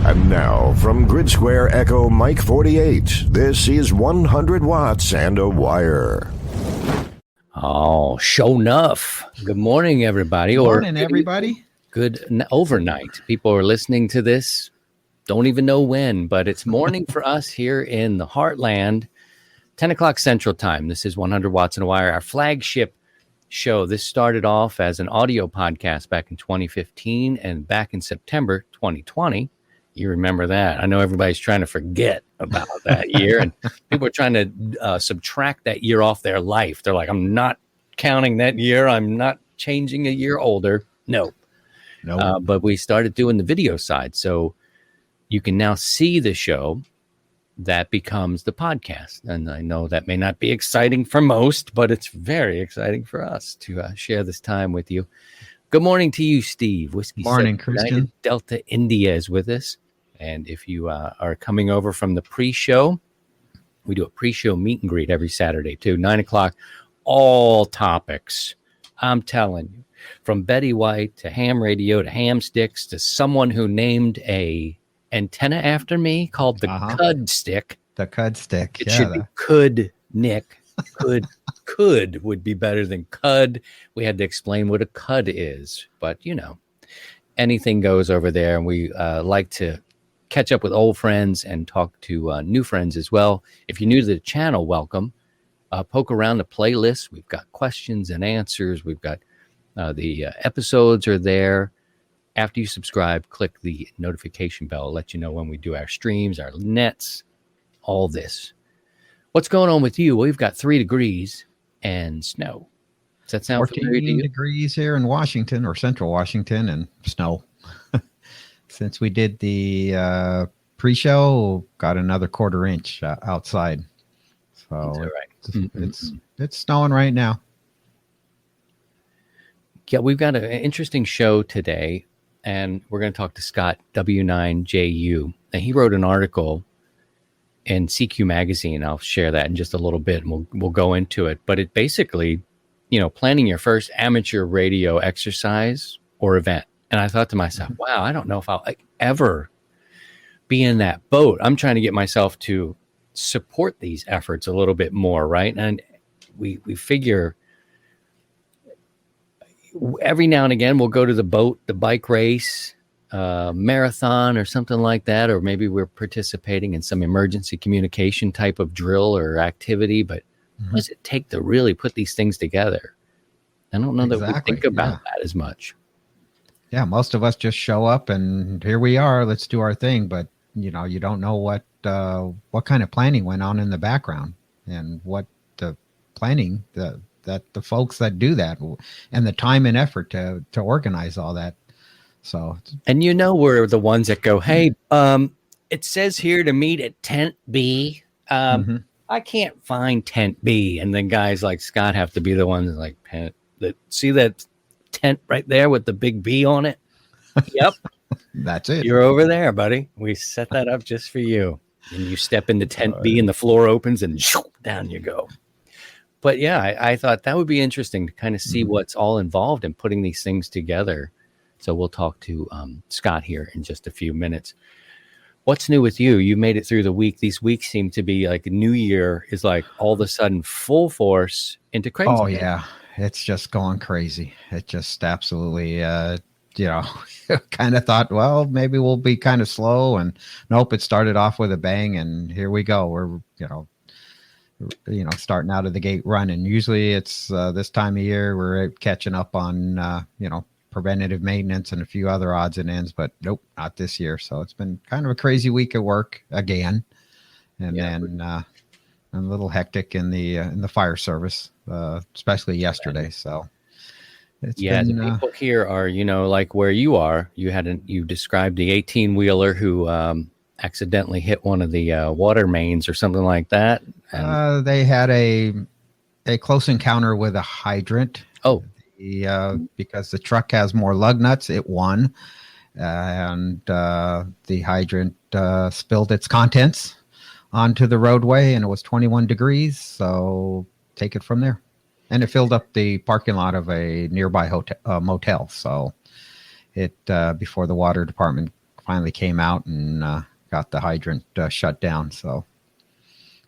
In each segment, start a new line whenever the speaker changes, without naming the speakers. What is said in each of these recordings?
And now, from Grid Square Echo Mike 48, this is 100 Watts and a Wire.
Oh, show enough. Good morning, everybody.
Good morning, everybody.
Good overnight. People are listening to this. Don't even know when, but it's morning for us here in the heartland. 10 o'clock Central Time. This is 100 Watts and a Wire, our flagship show. This started off as an audio podcast back in 2015 and back in September 2020. You remember that. I know everybody's trying to forget about that year, and people are trying to subtract that year off their life. They're like, I'm not counting that year. I'm not changing a year older. No. But we started doing the video side. So you can now see the show that becomes the podcast. And I know that may not be exciting for most, but it's very exciting for us to share this time with you. Good morning to you, Steve. Whiskey
Morning, Christian.
Delta India is with us. And if you are coming over from the pre-show, we do a pre-show meet and greet every Saturday too, 9 o'clock, all topics. I'm telling you, from Betty White to ham radio to ham sticks to someone who named a antenna after me called the Cud Stick.
The Cud Stick.
It should be Could Nick. Could would be better than Cud. We had to explain what a Cud is, but you know, anything goes over there, and we like to catch up with old friends and talk to new friends as well. If you're new to the channel, welcome. Poke around the playlist. We've got questions and answers. We've got the episodes are there. After you subscribe, click the notification bell. It'll let you know when we do our streams, our nets, all this. What's going on with you? Well, we've got 3 degrees and snow. Does that sound
14
familiar to you?
degrees here in Washington or central Washington and snow. Since we did the pre-show, got another quarter inch outside. So
right.
It's snowing right now.
Yeah, we've got an interesting show today, and we're going to talk to Scott W9JU. And he wrote an article in CQ Magazine. I'll share that in just a little bit, and we'll go into it. But it basically, you know, planning your first amateur radio exercise or event. And I thought to myself, wow, I don't know if I'll ever be in that boat. I'm trying to get myself to support these efforts a little bit more, right? And we figure every now and again we'll go to the boat, the bike race, marathon or something like that, or maybe we're participating in some emergency communication type of drill or activity. But what does it take to really put these things together? I don't know that we think about that as much.
Yeah, most of us just show up and here we are. Let's do our thing. But, you know, you don't know what kind of planning went on in the background and what the planning that the folks that do that and the time and effort to organize all that. So,
and you know, we're the ones that go, hey, it says here to meet at tent B. I can't find tent B. And then guys like Scott have to be the ones like, see that tent right there with the big B on it? Yep.
That's it.
You're over there, buddy. We set that up just for you. And you step into tent B and the floor opens and down you go. But yeah, I thought that would be interesting to kind of see what's all involved in putting these things together. So we'll talk to Scott here in just a few minutes. What's new with you? You made it through the week. These weeks seem to be like New Year is like all of a sudden full force into crazy.
Oh, yeah. It's just going crazy. It just absolutely, kind of thought, well, maybe we'll be kind of slow. And nope, it started off with a bang. And here we go. We're, starting out of the gate running. Usually it's this time of year, we're catching up on, preventative maintenance and a few other odds and ends. But nope, not this year. So it's been kind of a crazy week at work again. And then a little hectic in the fire service. Especially yesterday. So it's been,
the people here are, like where you are, you described the 18-wheeler who accidentally hit one of the water mains or something like that. And
they had a close encounter with a hydrant.
Oh,
because the truck has more lug nuts, it won. And the hydrant spilled its contents onto the roadway, and it was 21 degrees. So take it from there. And it filled up the parking lot of a nearby motel. So it before the water department finally came out and got the hydrant shut down. So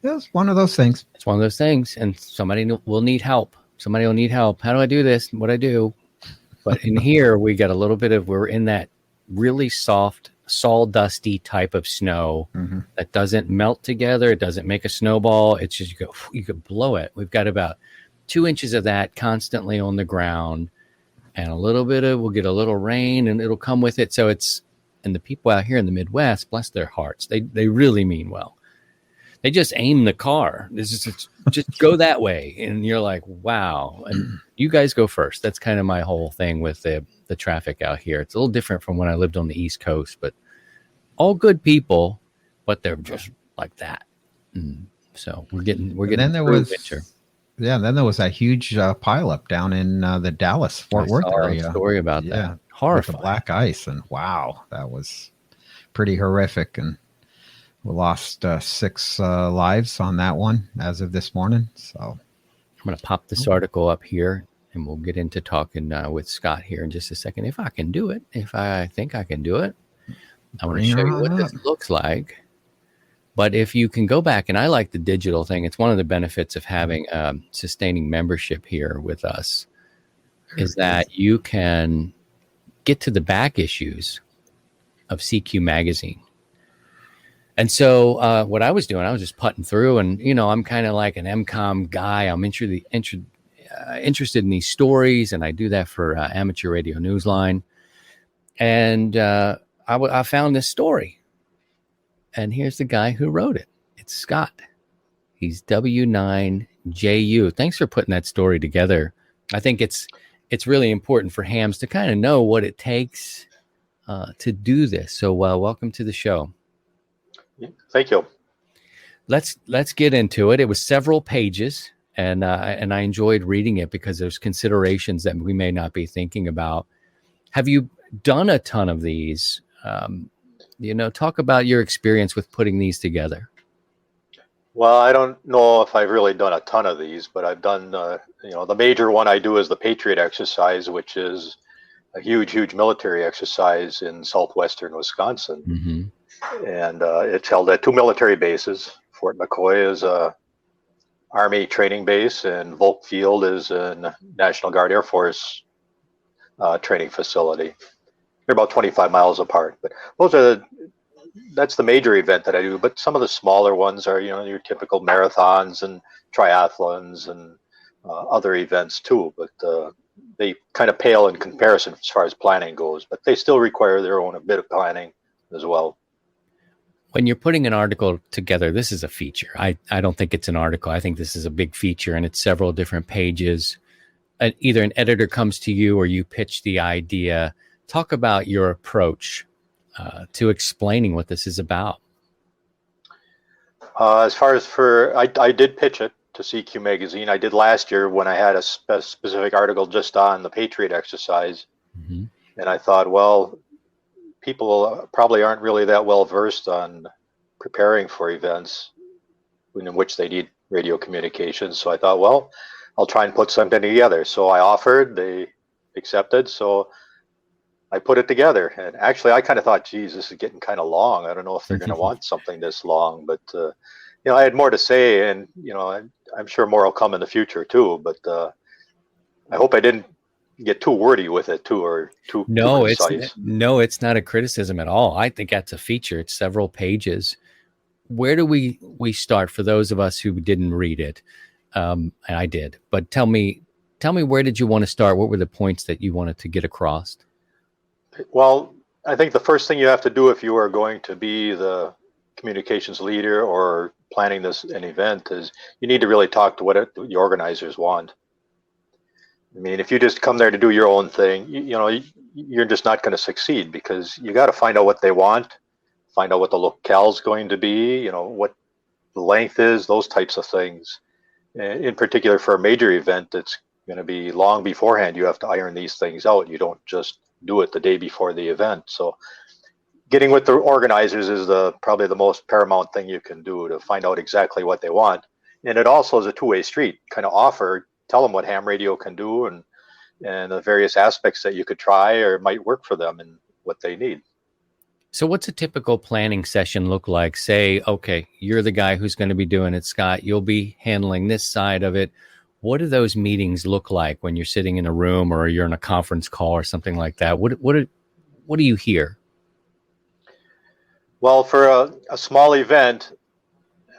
it was one of those things.
It's one of those things, and somebody will need help. Somebody will need help. How do I do this? What I do? But in here, we got a little bit of, we're in that really soft, sawdusty type of snow that doesn't melt together. It doesn't make a snowball. It's just, you could blow it. We've got about 2 inches of that constantly on the ground, and a little bit of, we'll get a little rain and it'll come with it. So it's, and the people out here in the Midwest, bless their hearts, they really mean well. They just aim the car. This is just go that way. And you're like, wow. And you guys go first. That's kind of my whole thing with the traffic out here. It's a little different from when I lived on the East Coast, but all good people, but they're just like that. So we're getting
then there was
winter.
Yeah, then there was that huge pileup down in the Dallas Fort Worth area.
A story about that.
Horrifying. With the black ice, and wow, that was pretty horrific. And we lost 6 lives on that one as of this morning. So
I'm going to pop this article up here, and we'll get into talking with Scott here in just a second. If I can do it, if I think I can do it, I want to show you what this looks like. But if you can go back, and I like the digital thing, it's one of the benefits of having sustaining membership here with us, is that you can get to the back issues of CQ Magazine. And so what I was doing, I was just putting through, and, I'm kind of like an MCOM guy. I'm interested in these stories, and I do that for Amateur Radio Newsline. And I found this story, and here's the guy who wrote it. It's Scott. He's W9JU. Thanks for putting that story together. I think it's really important for hams to kind of know what it takes to do this. So welcome to the show.
Thank you.
Let's get into it. It was several pages, and I enjoyed reading it because there's considerations that we may not be thinking about. Have you done a ton of these? Talk about your experience with putting these together.
Well, I don't know if I've really done a ton of these, but I've done, the major one I do is the Patriot exercise, which is a huge military exercise in southwestern Wisconsin.
Mm-hmm.
And it's held at 2 military bases. Fort McCoy is a Army training base, and Volk Field is a National Guard Air Force training facility. They're about 25 miles apart. But that's the major event that I do. But some of the smaller ones are, your typical marathons and triathlons and other events too. But they kind of pale in comparison as far as planning goes. But they still require their own a bit of planning as well.
When you're putting an article together, this is a feature. I don't think it's an article. I think this is a big feature, and it's several different pages. Either an editor comes to you or you pitch the idea. Talk about your approach to explaining what this is about.
As far as I did pitch it to CQ Magazine. I did last year when I had a specific article just on the Patriot exercise.
Mm-hmm.
And I thought, well, people probably aren't really that well versed on preparing for events in which they need radio communications. So I thought, well, I'll try and put something together. So I offered, they accepted. So I put it together. And actually, I kind of thought, geez, this is getting kind of long. I don't know if they're going to want something this long. But, I had more to say. And, I'm sure more will come in the future, too. But I hope I didn't get too wordy with it too, or too precise.
It's not a criticism at all. I think that's a feature. It's several pages. Where do we start for those of us who didn't read it? And I did, but tell me, where did you want to start? What were the points that you wanted to get across?
Well, I think the first thing you have to do if you are going to be the communications leader or planning an event is you need to really talk to what the organizers want. I mean, if you just come there to do your own thing, you're just not going to succeed, because you got to find out what they want, find out what the locale is going to be, what the length is, those types of things. In particular, for a major event, it's going to be long beforehand. You have to iron these things out. You don't just do it the day before the event. So getting with the organizers is probably the most paramount thing you can do, to find out exactly what they want. And it also is a two-way street. Kind of tell them what ham radio can do and the various aspects that you could try or might work for them and what they need.
So what's a typical planning session look like? Say, okay, you're the guy who's going to be doing it, Scott. You'll be handling this side of it. What do those meetings look like when you're sitting in a room or you're in a conference call or something like that? What do you hear?
Well, for a small event,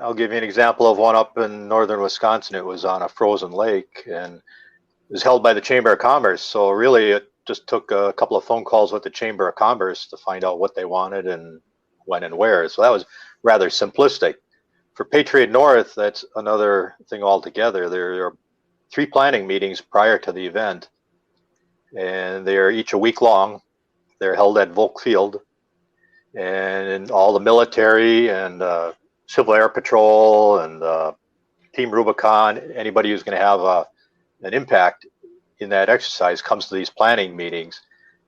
I'll give you an example of one up in northern Wisconsin. It was on a frozen lake and it was held by the Chamber of Commerce. So really, it just took a couple of phone calls with the Chamber of Commerce to find out what they wanted and when and where. So that was rather simplistic. For Patriot North, that's another thing altogether. There are 3 planning meetings prior to the event, and they are each a week long. They're held at Volk Field, and all the military and Civil Air Patrol and Team Rubicon, anybody who's going to have an impact in that exercise comes to these planning meetings.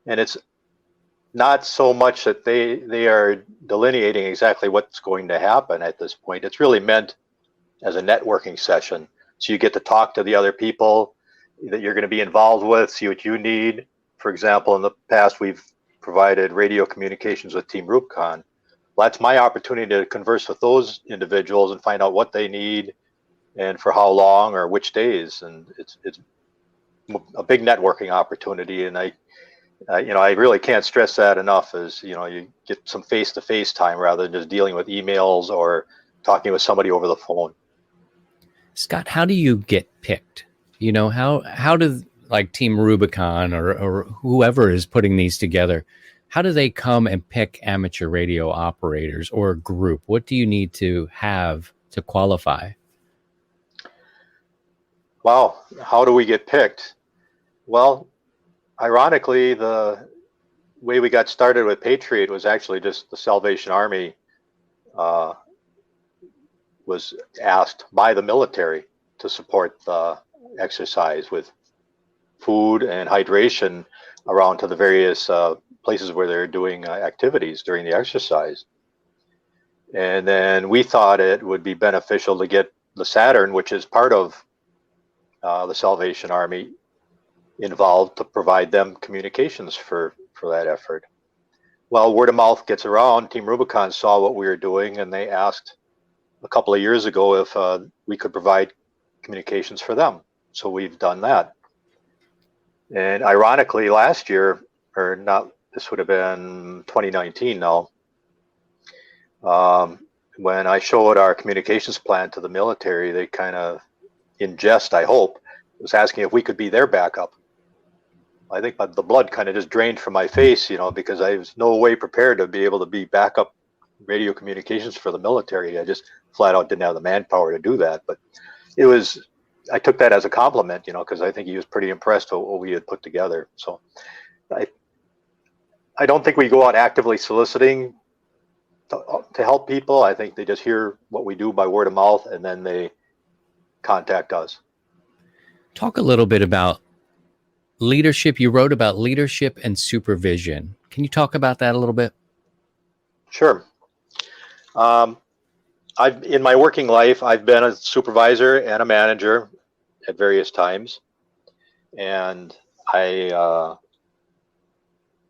And it's not so much that they are delineating exactly what's going to happen at this point. It's really meant as a networking session. So you get to talk to the other people that you're going to be involved with, see what you need. For example, in the past, we've provided radio communications with Team Rubicon. Well, that's my opportunity to converse with those individuals and find out what they need and for how long or which days. And it's a big networking opportunity. And I really can't stress that enough, is, you get some face-to-face time rather than just dealing with emails or talking with somebody over the phone.
Scott, how do you get picked? How do, like, Team Rubicon or whoever is putting these together, how do they come and pick amateur radio operators or a group? What do you need to have to qualify?
Wow, how do we get picked? Well, ironically, the way we got started with Patriot was actually just the Salvation Army was asked by the military to support the exercise with food and hydration around to the various places where they're doing activities during the exercise. And then we thought it would be beneficial to get the Saturn, which is part of the Salvation Army, involved to provide them communications for that effort. Well, word of mouth gets around. Team Rubicon saw what we were doing, and they asked a couple of years ago if we could provide communications for them. So we've done that. And ironically, last year, or not, this would have been 2019 now, when I showed our communications plan to the military, they kind of, in jest, I hope, was asking if we could be their backup. I think the blood kind of just drained from my face, because I was no way prepared to be able to be backup radio communications for the military. I just flat out didn't have the manpower to do that. But I took that as a compliment, because I think he was pretty impressed with what we had put together. So I don't think we go out actively soliciting to help people. I think they just hear what we do by word of mouth, and then they contact us.
Talk a little bit about leadership. You wrote about leadership and supervision. Can you talk about that a little bit?
Sure. In my working life, I've been a supervisor and a manager at various times, and I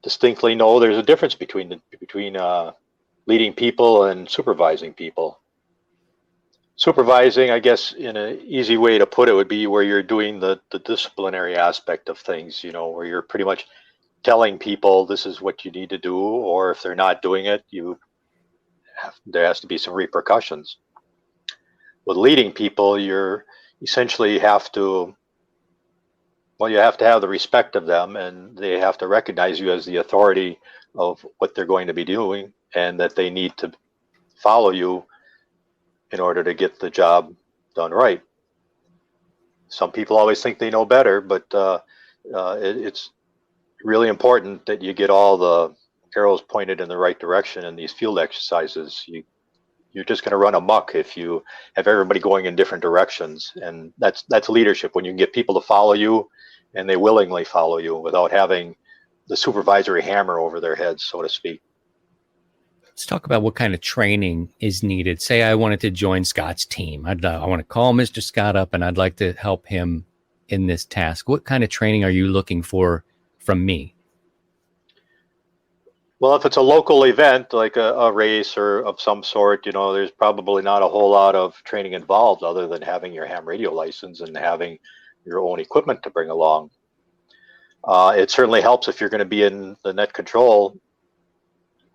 distinctly know there's a difference between leading people and supervising people. Supervising, I guess, in an easy way to put it, would be where you're doing the disciplinary aspect of things, where you're pretty much telling people this is what you need to do, or if they're not doing it, there has to be some repercussions. With leading people, you essentially have to have the respect of them, and they have to recognize you as the authority of what they're going to be doing, and that they need to follow you in order to get the job done right. Some people always think they know better, but it's really important that you get all the arrows pointed in the right direction in these field exercises. You're just going to run amok if you have everybody going in different directions, and that's leadership, when you can get people to follow you and they willingly follow you without having the supervisory hammer over their heads, so to speak.
Let's talk about what kind of training is needed. Say I wanted to join Scott's team. I want to call Mr. Scott up and I'd like to help him in this task. What kind of training are you looking for from me?
Well, if it's a local event like a race or of some sort, there's probably not a whole lot of training involved other than having your ham radio license and having your own equipment to bring along. It certainly helps if you're going to be in the net control,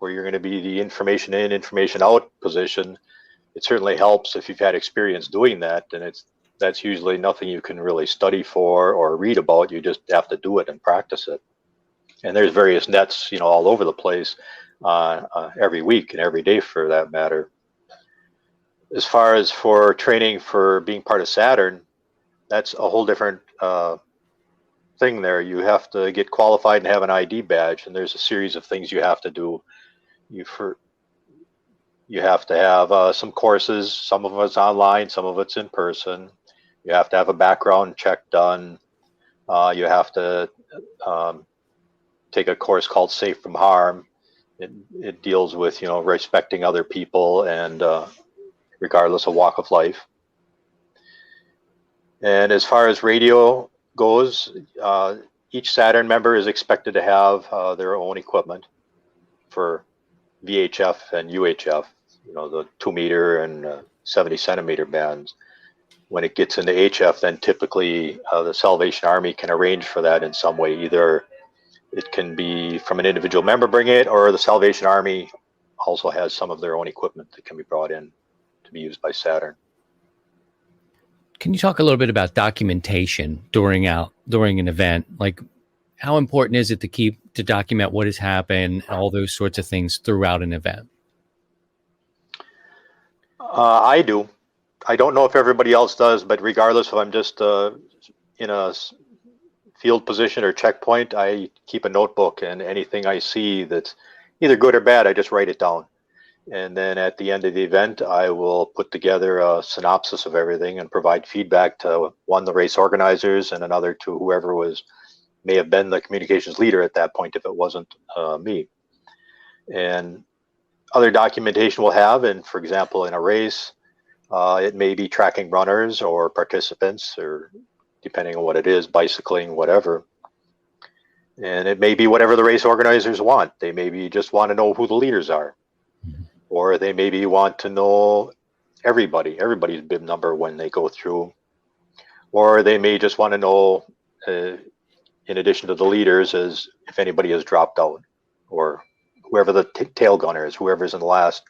where you're going to be the information in, information out position. It certainly helps if you've had experience doing that, and that's usually nothing you can really study for or read about. You just have to do it and practice it. And there's various nets, all over the place, every week and every day for that matter. As far as for training for being part of Saturn, that's a whole different thing there. You have to get qualified and have an ID badge, and there's a series of things you have to do. You have to have some courses. Some of it's online, some of it's in person. You have to have a background check done. You have to take a course called Safe from Harm. It deals with respecting other people and regardless of walk of life. And as far as radio goes, each Saturn member is expected to have their own equipment for VHF and UHF, the 2 meter and 70 centimeter bands. When it gets into HF, then typically the Salvation Army can arrange for that in some way. Either it can be from an individual member bringing it, or the Salvation Army also has some of their own equipment that can be brought in to be used by Saturn.
Can you talk a little bit about documentation during an event? Like, how important is it to document what has happened, all those sorts of things throughout an event?
I do. I don't know if everybody else does, but regardless if I'm just in a field position or checkpoint, I keep a notebook, and anything I see that's either good or bad, I just write it down. And then at the end of the event, I will put together a synopsis of everything and provide feedback to one, the race organizers, and another to whoever may have been the communications leader at that point if it wasn't me. And other documentation we'll have, and for example, in a race, it may be tracking runners or participants, or depending on what it is, bicycling, whatever. And it may be whatever the race organizers want. They maybe just want to know who the leaders are. Or they maybe want to know everybody's bib number when they go through. Or they may just want to know, in addition to the leaders, as if anybody has dropped out, or whoever the tail gunner is, whoever's in the last,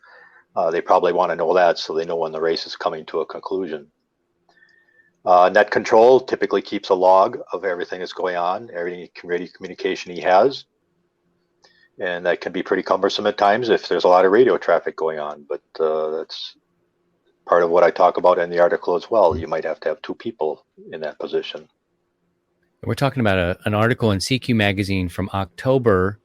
they probably want to know that so they know when the race is coming to a conclusion. Net control typically keeps a log of everything that's going on, every radio communication he has. And that can be pretty cumbersome at times if there's a lot of radio traffic going on. But that's part of what I talk about in the article as well. You might have to have 2 people in that position.
We're talking about an article in CQ Magazine from October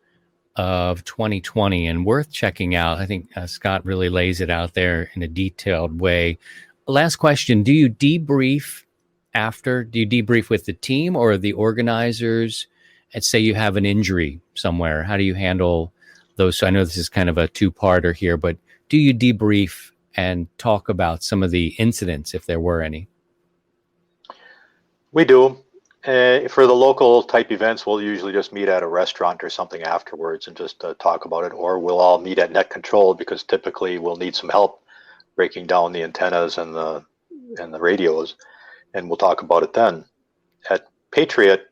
of 2020, and worth checking out. I think Scott really lays it out there in a detailed way. Last question, do you debrief after? Do you debrief with the team or the organizers? And say you have an injury somewhere, how do you handle those? So I know this is kind of a 2-parter here, but do you debrief and talk about some of the incidents, if there were any?
We do. For the local type events, we'll usually just meet at a restaurant or something afterwards and just talk about it, or we'll all meet at net control, because typically we'll need some help breaking down the antennas and the radios, and we'll talk about it then. At Patriot,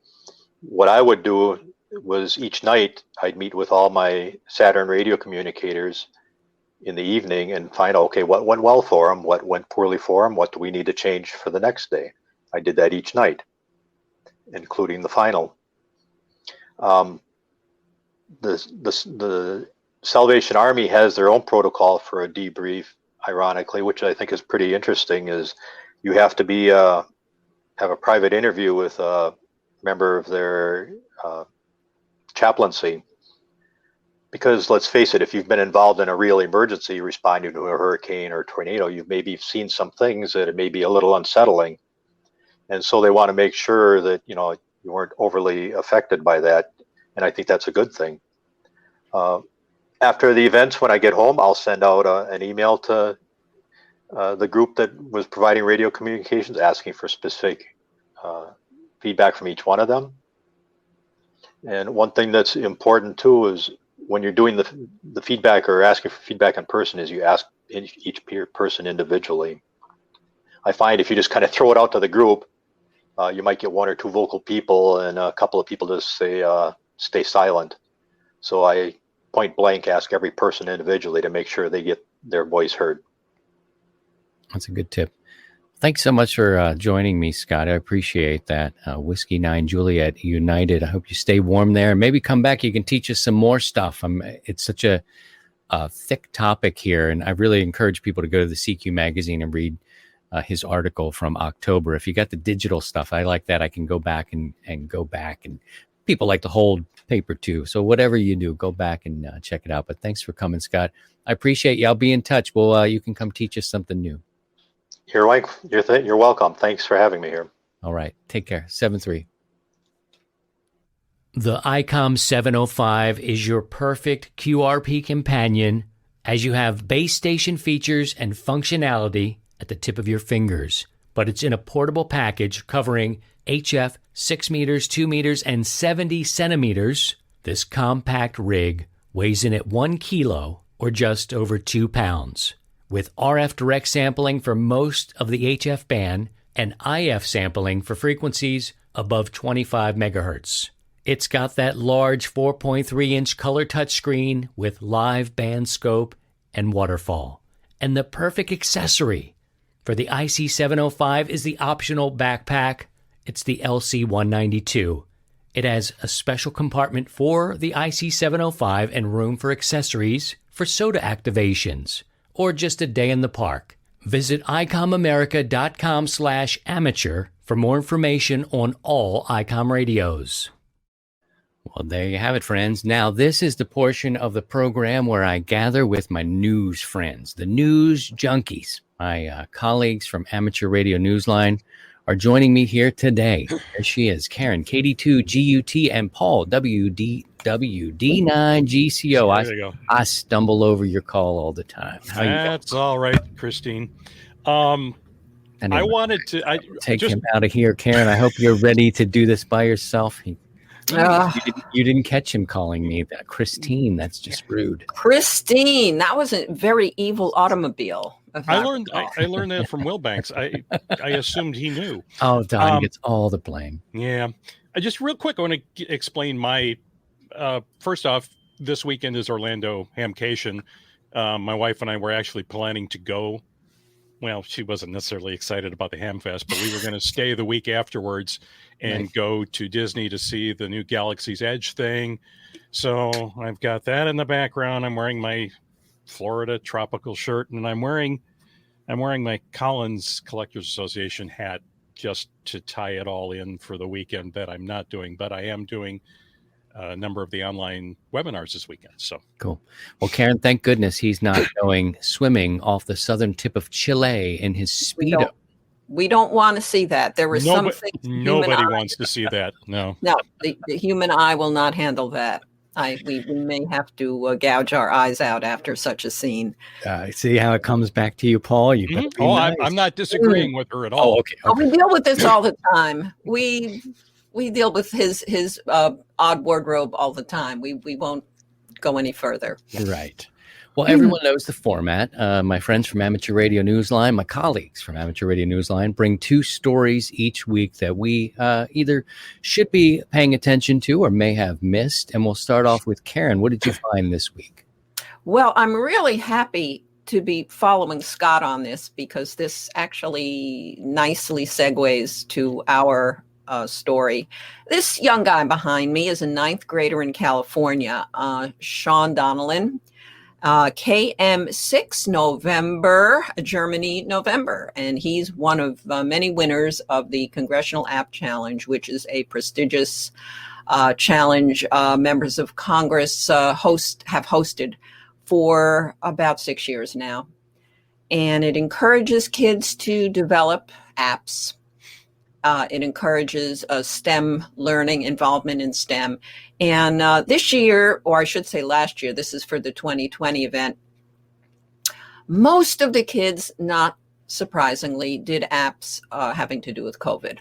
what I would do was each night I'd meet with all my Saturn radio communicators in the evening and find out, okay, what went well for them, what went poorly for them, what do we need to change for the next day. I did that each night, including the final. The Salvation Army has their own protocol for a debrief, ironically, which I think is pretty interesting. Is you have to be have a private interview with a member of their chaplaincy, because let's face it, if you've been involved in a real emergency responding to a hurricane or tornado, you've maybe seen some things that may be a little unsettling, and so they want to make sure that you weren't overly affected by that, and I think that's a good thing. After the events, when I get home, I'll send out an email to the group that was providing radio communications, asking for specific feedback from each one of them. And one thing that's important too is when you're doing the feedback or asking for feedback in person is you ask each person individually. I find if you just kind of throw it out to the group, you might get one or two vocal people and a couple of people just say, stay silent. So I point blank ask every person individually to make sure they get their voice heard.
That's a good tip. Thanks so much for joining me, Scott. I appreciate that. Whiskey 9 Juliet United. I hope you stay warm there. Maybe come back. You can teach us some more stuff. It's such a thick topic here, and I really encourage people to go to the CQ magazine and read his article from October. If you got the digital stuff, I like that. I can go back and go back, and people like to hold paper too. So whatever you do, go back and check it out. But thanks for coming, Scott. I appreciate you. I'll be in touch. Well, you can come teach us something new.
You're welcome. Thanks for having me here.
All right. Take care. 7-3. The ICOM 705 is your perfect QRP companion as you have base station features and functionality at the tip of your fingers. But it's in a portable package covering HF 6 meters, 2 meters, and 70 centimeters. This compact rig weighs in at 1 kilo or just over 2 pounds. With RF direct sampling for most of the HF band and IF sampling for frequencies above 25 megahertz. It's got that large 4.3-inch color touchscreen with live band scope and waterfall. And the perfect accessory for the IC705 is the optional backpack. It's the LC192. It has a special compartment for the IC705 and room for accessories for soda activations or just a day in the park. Visit icomamerica.com/amateur for more information on all ICOM radios. Well, there you have it, friends. Now, this is the portion of the program where I gather with my news friends, the news junkies. My colleagues from Amateur Radio Newsline are joining me here today. There she is, Karen, KD2GUT, and Paul, WDWD9GCO.
There you go.
I stumble over your call all the time. How you
That's all right, Christine.
Anyway,
I wanted to
take him out of here, Karen. I hope you're ready to do this by yourself. You didn't catch him calling me that. Christine, that's just rude.
Christine, that was a very evil automobile.
I learned that from Will Banks. I assumed he knew.
Oh, Don gets all the blame.
Yeah. I just real quick, I want to explain my first off, this weekend is Orlando Hamcation. My wife and I were actually planning to go. Well, she wasn't necessarily excited about the Hamfest, but we were going to stay the week afterwards and go to Disney to see the new Galaxy's Edge thing. So I've got that in the background. I'm wearing my Florida tropical shirt, and I'm wearing my Collins Collectors Association hat just to tie it all in for the weekend that I'm not doing, but I am doing a number of the online webinars this weekend. So
cool. Well, Karen, thank goodness he's not going swimming off the southern tip of Chile in his Speedo.
We don't want to see that. There was something.
Nobody wants to see that. No,
the human eye will not handle that. We may have to gouge our eyes out after such a scene.
See how it comes back to you, Paul? You better be nice.
I'm not disagreeing with her at all.
Oh, okay.
We deal with this all the time. We deal with his odd wardrobe all the time. We won't go any further.
Right. Well, everyone knows the format. My friends from Amateur Radio Newsline, my colleagues from Amateur Radio Newsline, bring 2 stories each week that we either should be paying attention to or may have missed. And we'll start off with Karen. What did you find this week?
Well, I'm really happy to be following Scott on this because this actually nicely segues to our story. This young guy behind me is a 9th grader in California, Sean Donnellan. KM6 November, Germany, November. And he's one of many winners of the Congressional App Challenge, which is a prestigious challenge members of Congress have hosted for about 6 years now. And it encourages kids to develop apps. It encourages STEM learning, involvement in STEM. And this year, or I should say last year, this is for the 2020 event, most of the kids, not surprisingly, did apps having to do with COVID.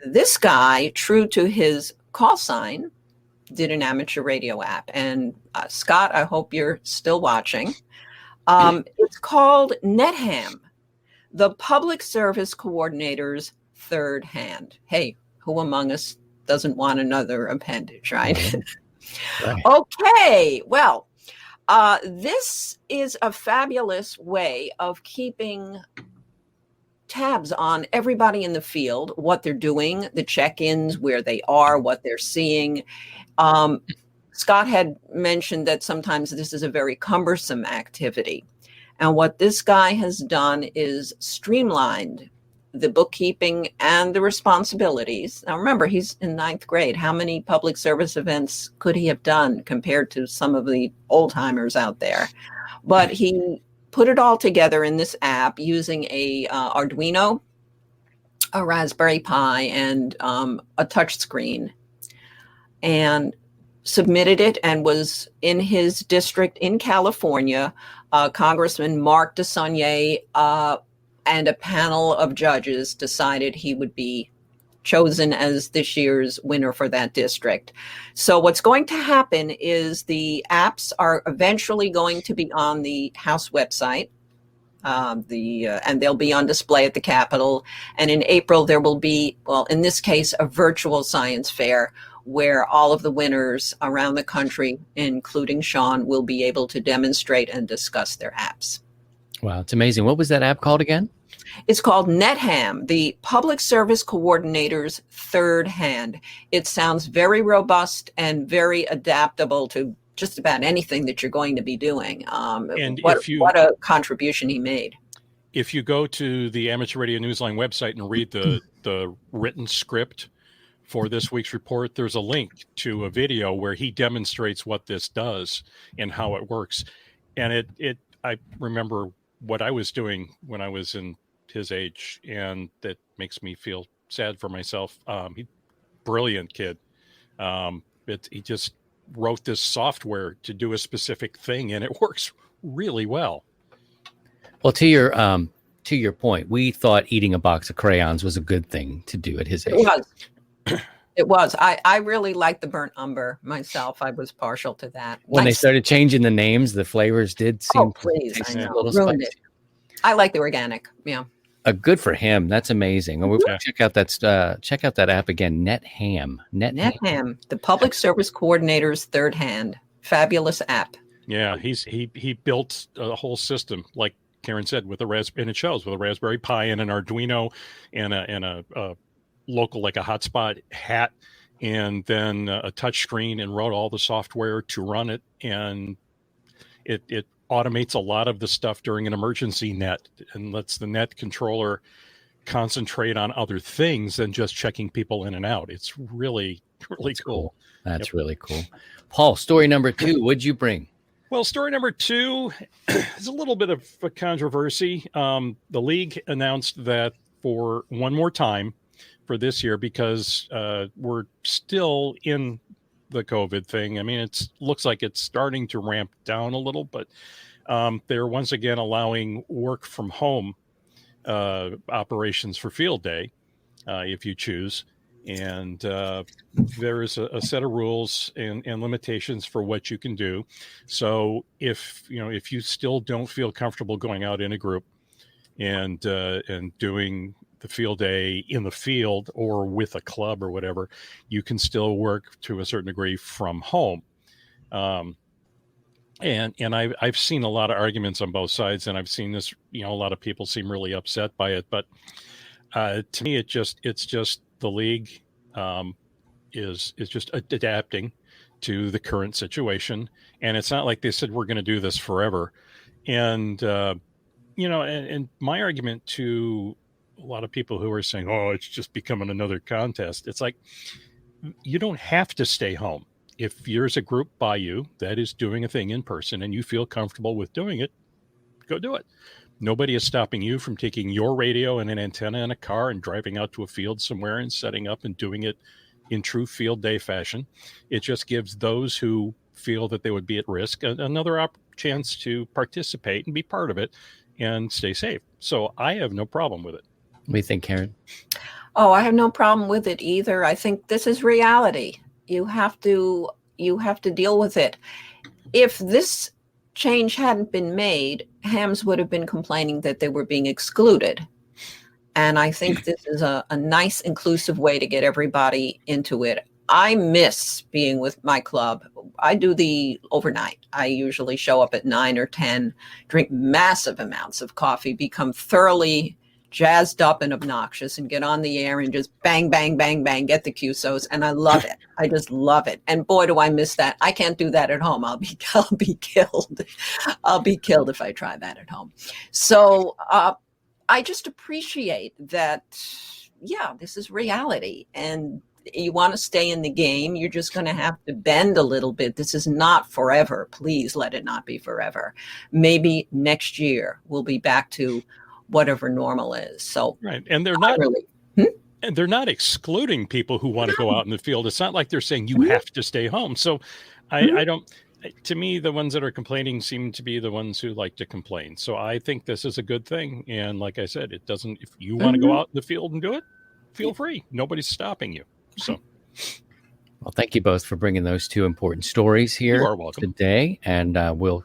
This guy, true to his call sign, did an amateur radio app. And Scott, I hope you're still watching. It's called NetHam, the Public Service Coordinator's Third Hand. Hey, who among us doesn't want another appendage, right?
Right.
Okay, well, this is a fabulous way of keeping tabs on everybody in the field, what they're doing, the check-ins, where they are, what they're seeing. Scott had mentioned that sometimes this is a very cumbersome activity. And what this guy has done is streamlined the bookkeeping and the responsibilities. Now, remember, he's in 9th grade. How many public service events could he have done compared to some of the old timers out there? But he put it all together in this app using a Arduino, a Raspberry Pi, and a touch screen, and submitted it, and was in his district in California. Congressman Mark DeSaulnier and a panel of judges decided he would be chosen as this year's winner for that district. So what's going to happen is the apps are eventually going to be on the House website, and they'll be on display at the Capitol. And in April, there will be, well, in this case, a virtual science fair where all of the winners around the country, including Sean, will be able to demonstrate and discuss their apps.
Wow, it's amazing. What was that app called again?
It's called NetHam, the Public Service Coordinator's Third Hand. It sounds very robust and very adaptable to just about anything that you're going to be doing.
And
what a contribution he made.
If you go to the Amateur Radio Newsline website and read the written script for this week's report, there's a link to a video where he demonstrates what this does and how it works. And I remember what I was doing when I was in his age, and that makes me feel sad for myself. Brilliant kid. He just wrote this software to do a specific thing, and it works really well.
Well, to your point, we thought eating a box of crayons was a good thing to do at his age.
It was. I really liked the burnt umber myself. I was partial to that.
When they started changing the names, the flavors did seem
Oh, please. I know.
a little
Ruined
spicy.
it. I like the organic. Yeah.
Good for him. That's amazing. And we'll check out that app again. NetHam.
NetHam, the Public Service Coordinator's Third Hand. Fabulous app.
Yeah, he built a whole system, like Karen said, with a Raspberry Pi and an Arduino and a local, like a hotspot hat, and then a touch screen, and wrote all the software to run it. And it automates a lot of the stuff during an emergency net and lets the net controller concentrate on other things than just checking people in and out. It's really, really cool.
That's really cool. Paul, story number 2, what'd you bring?
Well, story number 2 is a little bit of a controversy. The league announced that for one more time for this year, because we're still in the COVID thing. I mean, it looks like it's starting to ramp down a little, but they're once again allowing work from home operations for field day, if you choose. And there is a set of rules and limitations for what you can do. So if you still don't feel comfortable going out in a group and doing the field day in the field or with a club or whatever, you can still work to a certain degree from home. And I've seen a lot of arguments on both sides, and I've seen this, a lot of people seem really upset by it. But to me, it's just the league is just adapting to the current situation. And it's not like they said, we're going to do this forever. And, and my argument to a lot of people who are saying, oh, it's just becoming another contest. It's like, you don't have to stay home. If there's a group by you that is doing a thing in person and you feel comfortable with doing it, go do it. Nobody is stopping you from taking your radio and an antenna in a car and driving out to a field somewhere and setting up and doing it in true field day fashion. It just gives those who feel that they would be at risk another chance to participate and be part of it and stay safe. So I have no problem with it.
What do you think, Karen?
Oh, I have no problem with it either. I think this is reality. You have to you have to deal with it. If this change hadn't been made, hams would have been complaining that they were being excluded. And I think this is a nice, inclusive way to get everybody into it. I miss being with my club. I do the overnight. I usually show up at 9 or 10, drink massive amounts of coffee, become thoroughly jazzed up and obnoxious, and get on the air and just bang, bang, bang, bang, get the QSOs. And I love it. I just love it. And boy, do I miss that. I can't do that at home. I'll be killed. I'll be killed if I try that at home. So I just appreciate that. Yeah, this is reality. And you want to stay in the game, you're just going to have to bend a little bit. This is not forever. Please let it not be forever. Maybe next year we'll be back to whatever normal is. So
right, and they're not really, and they're not excluding people who want to go out in the field. It's not like they're saying you have to stay home. So I don't. To me, the ones that are complaining seem to be the ones who like to complain. So I think this is a good thing. And like I said, it doesn't. If you want to go out in the field and do it, feel free. Nobody's stopping you. So.
Well, thank you both for bringing those two important stories here
You are welcome.
today. And we'll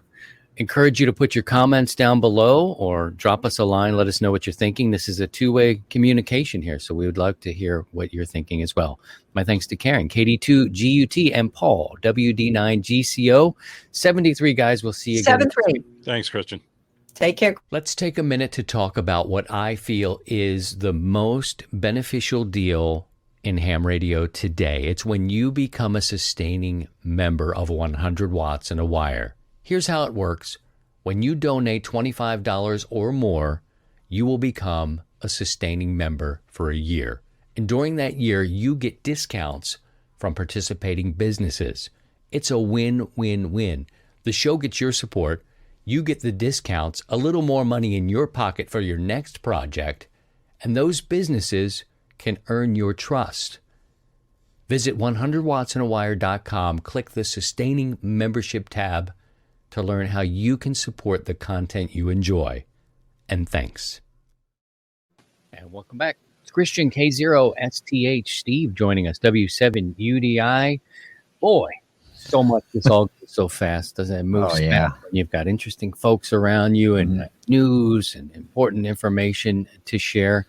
encourage you to put your comments down below or drop us a line. Let us know what you're thinking. This is a two-way communication here, so we would love to hear what you're thinking as well. My thanks to Karen, KD2GUT, and Paul, WD9GCO. 73, guys. We'll see you again.
7-3.
Thanks, Christian.
Take care.
Let's take a minute to talk about what I feel is the most beneficial deal in ham radio today. It's when you become a sustaining member of 100 Watts and a Wire. Here's how it works. When you donate $25 or more, you will become a sustaining member for a year. And during that year, you get discounts from participating businesses. It's a win-win-win. The show gets your support. You get the discounts, a little more money in your pocket for your next project, and those businesses can earn your trust. Visit 100wattsandawire.com, click the Sustaining Membership tab to learn how you can support the content you enjoy. And thanks. And welcome back. It's Christian K0STH Steve joining us, W7UDI. Boy, so much. This all goes so fast, doesn't it? Move fast. When you've got interesting folks around you and news and important information to share.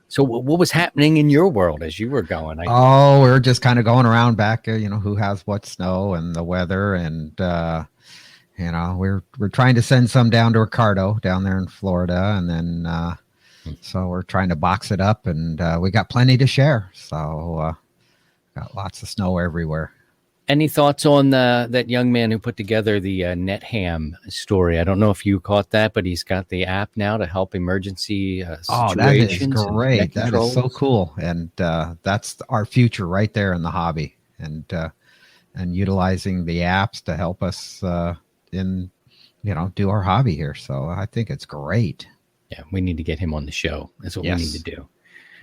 So what was happening in your world as you were going?
We were just kind of going around back, who has what snow and the weather. And, we're trying to send some down to Ricardo down there in Florida. And then, so we're trying to box it up, and we got plenty to share. So got lots of snow everywhere.
Any thoughts on that young man who put together the NetHam story? I don't know if you caught that, but he's got the app now to help emergency situations.
Oh, that is great. That is so cool. And that's our future right there in the hobby, and utilizing the apps to help us do our hobby here. So I think it's great.
Yeah, we need to get him on the show. That's what we need to do.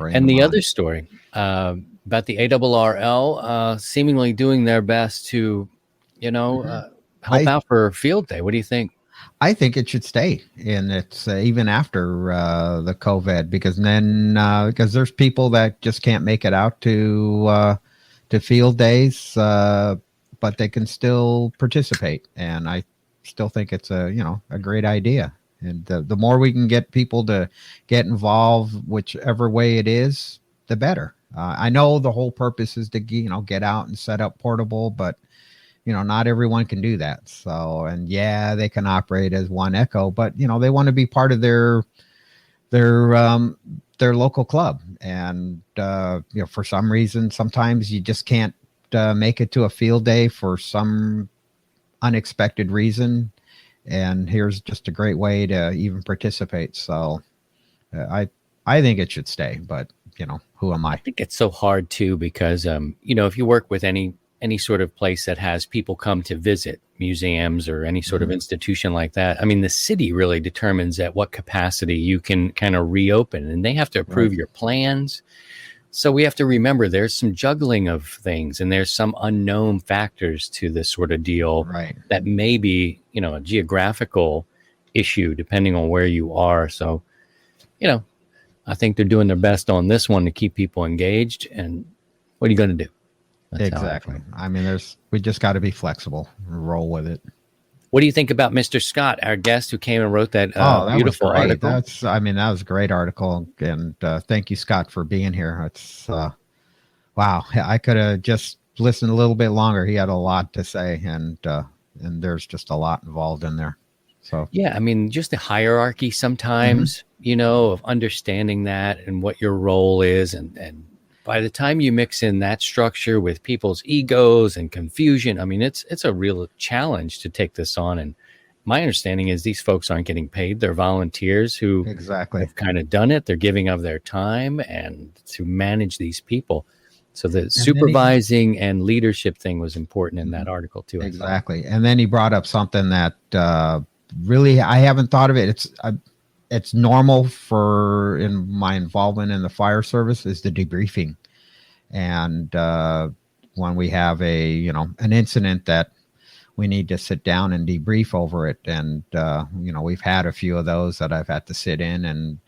And
the other story about the ARRL seemingly doing their best to, help out for Field Day. What do you think?
I think it should stay, and it's even after the COVID, because there's people that just can't make it out to field days, but they can still participate, and I still think it's a great idea. And the more we can get people to get involved, whichever way it is, the better. I know the whole purpose is to get out and set up portable, but not everyone can do that. So, and they can operate as one Echo, but they want to be part of their local club. And for some reason, sometimes you just can't make it to a field day for some unexpected reason. And here's just a great way to even participate. So I think it should stay, but who am I?
I think it's so hard too, because, if you work with any sort of place that has people come to visit, museums or any sort of institution like that, I mean, the city really determines at what capacity you can kind of reopen, and they have to approve your plans. So we have to remember there's some juggling of things, and there's some unknown factors to this sort of deal that may be, a geographical issue depending on where you are. So, I think they're doing their best on this one to keep people engaged. And what are you going to do? That's how I
Exactly.
feel.
I mean, we just got to be flexible, and roll with it.
What do you think about Mr. Scott, our guest who came and wrote that,
That
beautiful
was great.
article?
That was a great article, and thank you, Scott, for being here. It's wow. I could have just listened a little bit longer. He had a lot to say, and there's just a lot involved in there. So
Yeah, I mean, just the hierarchy sometimes, of understanding that and what your role is. And by the time you mix in that structure with people's egos and confusion, I mean, it's a real challenge to take this on. And my understanding is these folks aren't getting paid. They're volunteers who
exactly.
have kind of done it. They're giving of their time and to manage these people. So the supervising and leadership thing was important in that article too.
Exactly. And then he brought up something that really I haven't thought of it. It's normal in my involvement in the fire service is the debriefing. And when we have an incident that we need to sit down and debrief over it. And, we've had a few of those that I've had to sit in. And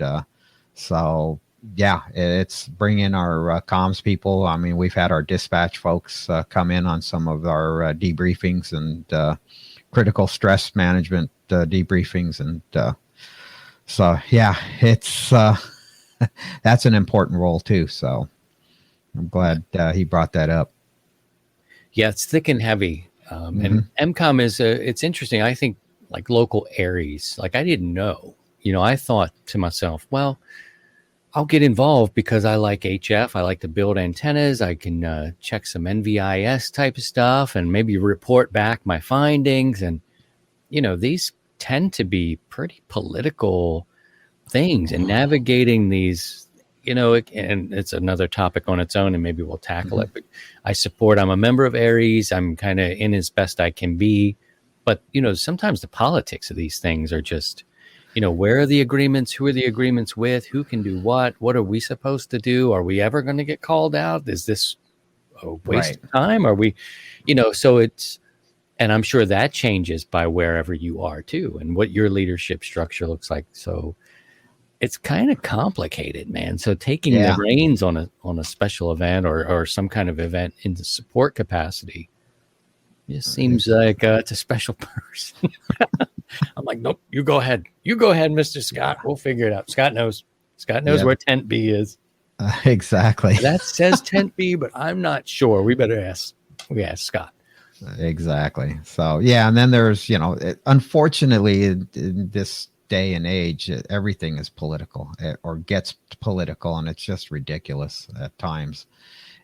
so, yeah, it's bringing our comms people. I mean, we've had our dispatch folks come in on some of our debriefings and critical stress management debriefings. And so, yeah, it's that's an important role, too. So I'm glad he brought that up.
Yeah, it's thick and heavy. And MCOM it's interesting. I think like local ARES, like I didn't know, I thought to myself, well, I'll get involved because I like HF. I like to build antennas. I can check some NVIS type of stuff and maybe report back my findings. And, these tend to be pretty political things and navigating these, and it's another topic on its own and maybe we'll tackle it. But I'm a member of ARES. I'm kind of in as best I can be. But, sometimes the politics of these things are just, where are the agreements? Who are the agreements with? Who can do what? What are we supposed to do? Are we ever going to get called out? Is this a waste of time? Are we, so it's, and I'm sure that changes by wherever you are too, and what your leadership structure looks like. So it's kind of complicated, man. So taking the reins on a special event or some kind of event in the support capacity, it seems like it's a special person. I'm like, nope, you go ahead. You go ahead, Mr. Scott. We'll figure it out. Scott knows where tent B is.
Exactly.
That says tent B, but I'm not sure. We ask Scott.
Exactly. So, yeah. And then there's, unfortunately in this day and age, everything is political or gets political, and it's just ridiculous at times,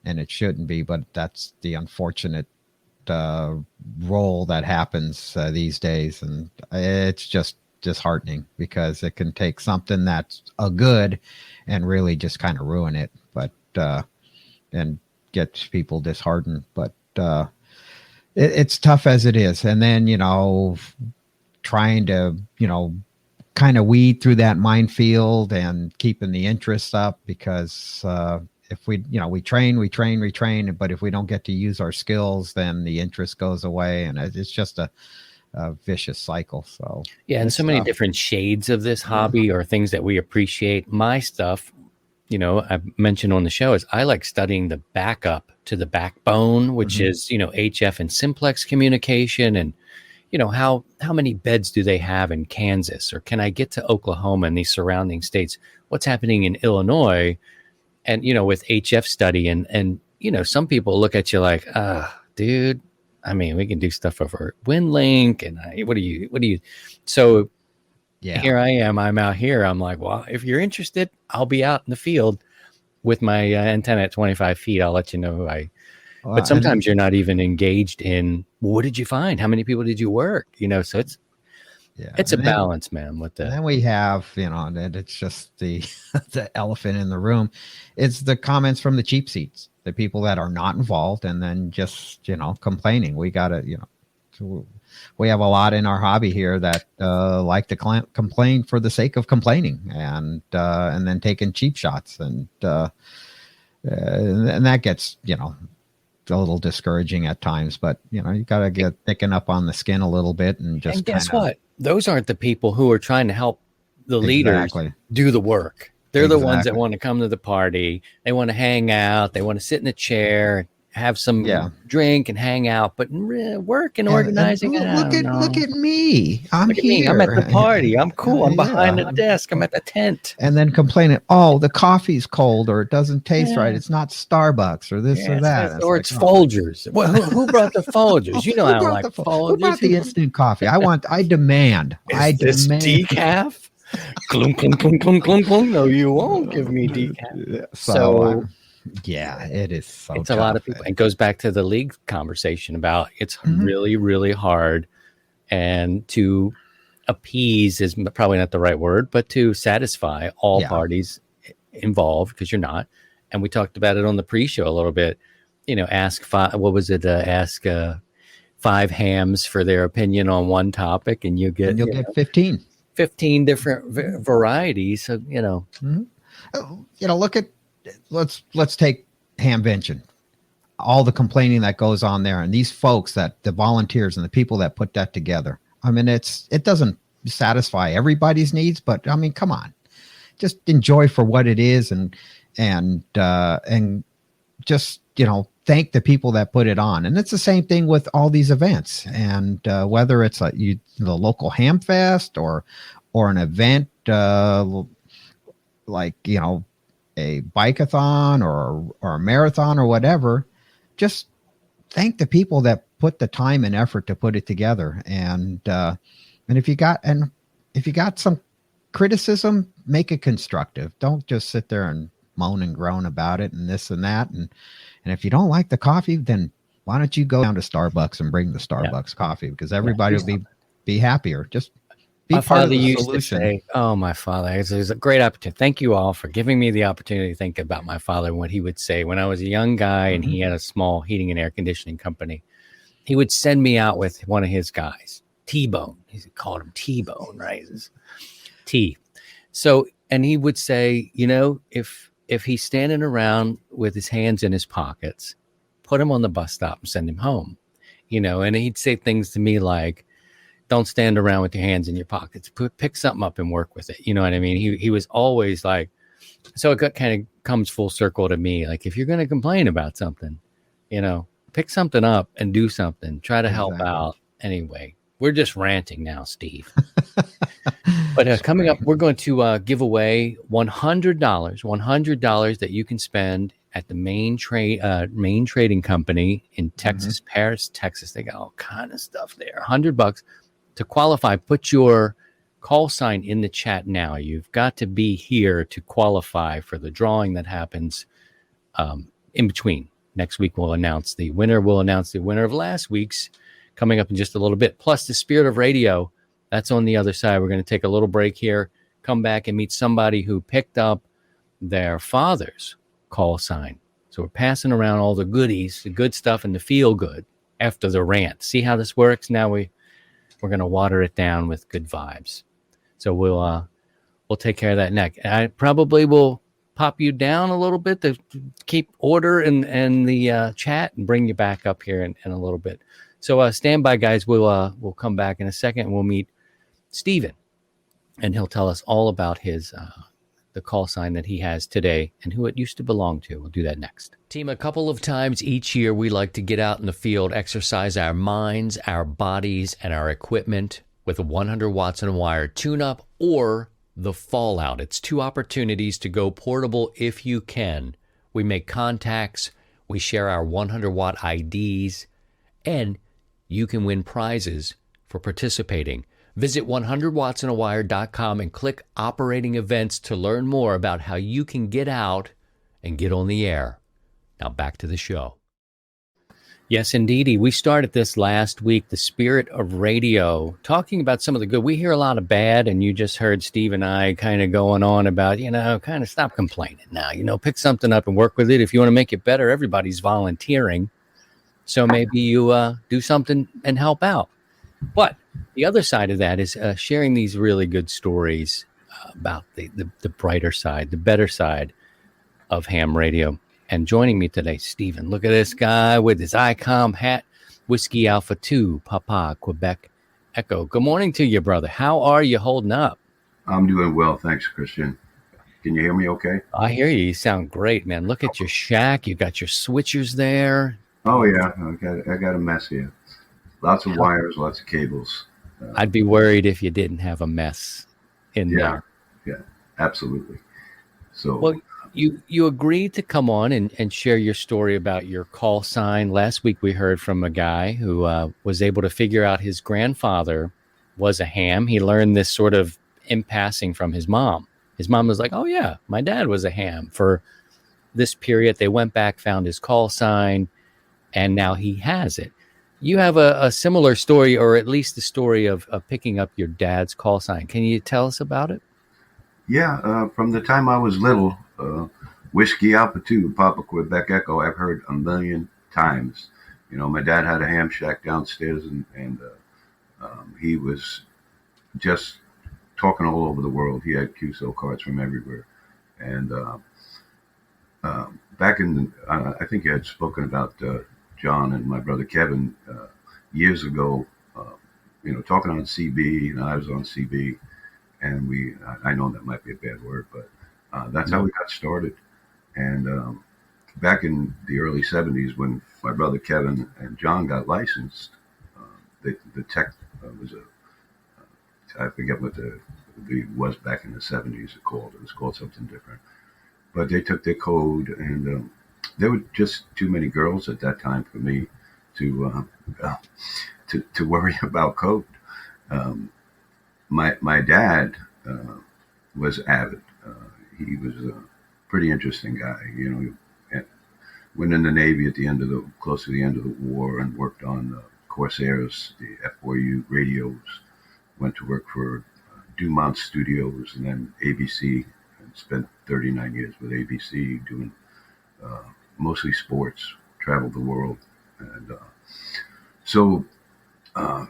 and it shouldn't be, but that's the unfortunate role that happens these days. And it's just disheartening because it can take something that's a good and really just kind of ruin it, but and get people disheartened. But it's tough as it is. And then, trying to, kind of weed through that minefield and keeping the interest up, because if we train, but if we don't get to use our skills, then the interest goes away, and it's just a vicious cycle. So
yeah, and so many different shades of this hobby or things that we appreciate. My stuff, I've mentioned on the show, is I like studying the backup to the backbone, which is HF and simplex communication, and how many beds do they have in Kansas, or can I get to Oklahoma and these surrounding states? What's happening in Illinois? And, with HF study and, some people look at you like, dude, I mean, we can do stuff over WinLink and what do you, so yeah, here I am, I'm out here. I'm like, well, if you're interested, I'll be out in the field with my antenna at 25 feet. I'll let you know who but sometimes you're not even engaged in, what did you find? How many people did you work? So it's a balance, man. And
then we have, and it's just the the elephant in the room. It's the comments from the cheap seats, the people that are not involved, and then just complaining. We gotta, we have a lot in our hobby here that like to complain for the sake of complaining, and then taking cheap shots, and that gets a little discouraging at times. But you gotta get thicken up on the skin a little bit, and just
and guess what? Those aren't the people who are trying to help the leaders do the work. They're the ones that want to come to the party. They want to hang out. They want to sit in the chair have some
Yeah.
drink and hang out, but work and organizing.
And look
look
at me. I'm
Look at
here.
me. I'm at the party. I'm cool. I'm behind
Yeah.
the desk. I'm at the tent.
And then complaining, oh, the coffee's cold, or it doesn't taste right. It's not Starbucks, or this or that.
Or it's Folgers. Well, who brought the Folgers? You know I don't like
Who
Folgers.
brought the instant coffee? I demand.
Is this decaf? Clunk, clunk, clunk, clunk, clunk, clunk. No, you won't give me decaf. So
yeah, it is. So
it's a lot of people. It goes back to the league conversation about it's really, really hard, and to appease is probably not the right word, but to satisfy all parties involved, because you're not. And we talked about it on the pre-show a little bit. Ask five hams for their opinion on one topic, and you'll get 15 different varieties. So
look at let's take Hamvention, all the complaining that goes on there, and these folks, that the volunteers and the people that put that together. I mean, it doesn't satisfy everybody's needs, but I mean, come on, just enjoy for what it is, and just thank the people that put it on. And it's the same thing with all these events, and whether it's the local Ham Fest or an event like a bike-a-thon or a marathon or whatever, just thank the people that put the time and effort to put it together. And if you got some criticism, make it constructive. Don't just sit there and moan and groan about it and this and that. And if you don't like the coffee, then why don't you go down to Starbucks and bring the Starbucks coffee, because everybody will be happier. Just be part of the solution.
Say, oh, my father. It was a great opportunity. Thank you all for giving me the opportunity to think about my father and what he would say when I was a young guy and he had a small heating and air conditioning company. He would send me out with one of his guys, T-Bone. He called him T-Bone, right? T. So, and he would say, if he's standing around with his hands in his pockets, put him on the bus stop and send him home, and he'd say things to me like, don't stand around with your hands in your pockets, pick something up and work with it. You know what I mean? He was always like, so it kind of comes full circle to me. Like, if you're going to complain about something, pick something up and do something, try to help out. Anyway, we're just ranting now, Steve. But coming up, we're going to give away $100 that you can spend at the main trading company in Texas, Paris, Texas. They got all kind of stuff there. $100 to qualify. Put your call sign in the chat now. You've got to be here to qualify for the drawing that happens in between. Next week we'll announce the winner. We'll announce the winner of last week's coming up in just a little bit. Plus the Spirit of Radio. That's on the other side. We're going to take a little break here, come back and meet somebody who picked up their father's call sign. So we're passing around all the goodies, the good stuff, and the feel good after the rant. See how this works? Now we're going to water it down with good vibes. So we'll take care of that next. I probably will pop you down a little bit to keep order in the chat and bring you back up here in a little bit. So stand by, guys. We'll come back in a second and we'll meet Steven, and he'll tell us all about his the call sign that he has today and who it used to belong to. We'll do that next. Team, a couple of times each year we like to get out in the field, exercise our minds, our bodies, and our equipment with a 100 watts and a wire tune-up or the Fallout. It's 2 opportunities to go portable if you can. We make contacts, we share our 100 watt IDs, and you can win prizes for participating. Visit 100wattsandawire.com and click operating events to learn more about how you can get out and get on the air. Now back to the show. Yes, indeedy. We started this last week, the Spirit of Radio, talking about some of the good. We hear a lot of bad, and you just heard Steve and I kind of going on about, kind of stop complaining now. Pick something up and work with it. If you want to make it better, everybody's volunteering. So maybe you do something and help out. But the other side of that is sharing these really good stories about the brighter side, the better side of ham radio. And joining me today, Stephen. Look at this guy with his ICOM hat, Whiskey Alpha 2, Papa, Quebec Echo. Good morning to you, brother. How are you holding up?
I'm doing well. Thanks, Christian. Can you hear me okay?
I hear you. You sound great, man. Look at your shack. You got your switchers there.
Oh yeah, I got a mess here. Lots of wires, lots of cables.
I'd be worried if you didn't have a mess in
Yeah,
there.
yeah, absolutely.
Well,
So
you agreed to come on and share your story about your call sign. Last week we heard from a guy who was able to figure out his grandfather was a ham. He learned this sort of in passing from his mom. His mom was like, "Oh yeah, my dad was a ham for this period." They went back, found his call sign, and now he has it. You have a similar story, or at least the story of picking up your dad's call sign. Can you tell us about it?
yeah, from the time I was little, Whiskey Alpha 2, Papa Quebec Echo, I've heard a million times. You know, my dad had a ham shack downstairs, and he was just talking all over the world. He had QSO cards from everywhere. And back in, I think you had spoken about John and my brother Kevin years ago, talking on CB, and I was on CB, and I know that might be a bad word, but that's how we got started. And back in the early 70s, when my brother Kevin and John got licensed, the tech was I forget what the was back in the 70s. It was called something different. But they took their code, and there were just too many girls at that time for me to to worry about code. Um, my dad was avid. He was a pretty interesting guy. You know, he went in the Navy at close to the end of the war, and worked on Corsairs, the F4U radios. Went to work for Dumont Studios and then ABC, and spent 39 years with ABC doing uh, mostly sports. Traveled the world, and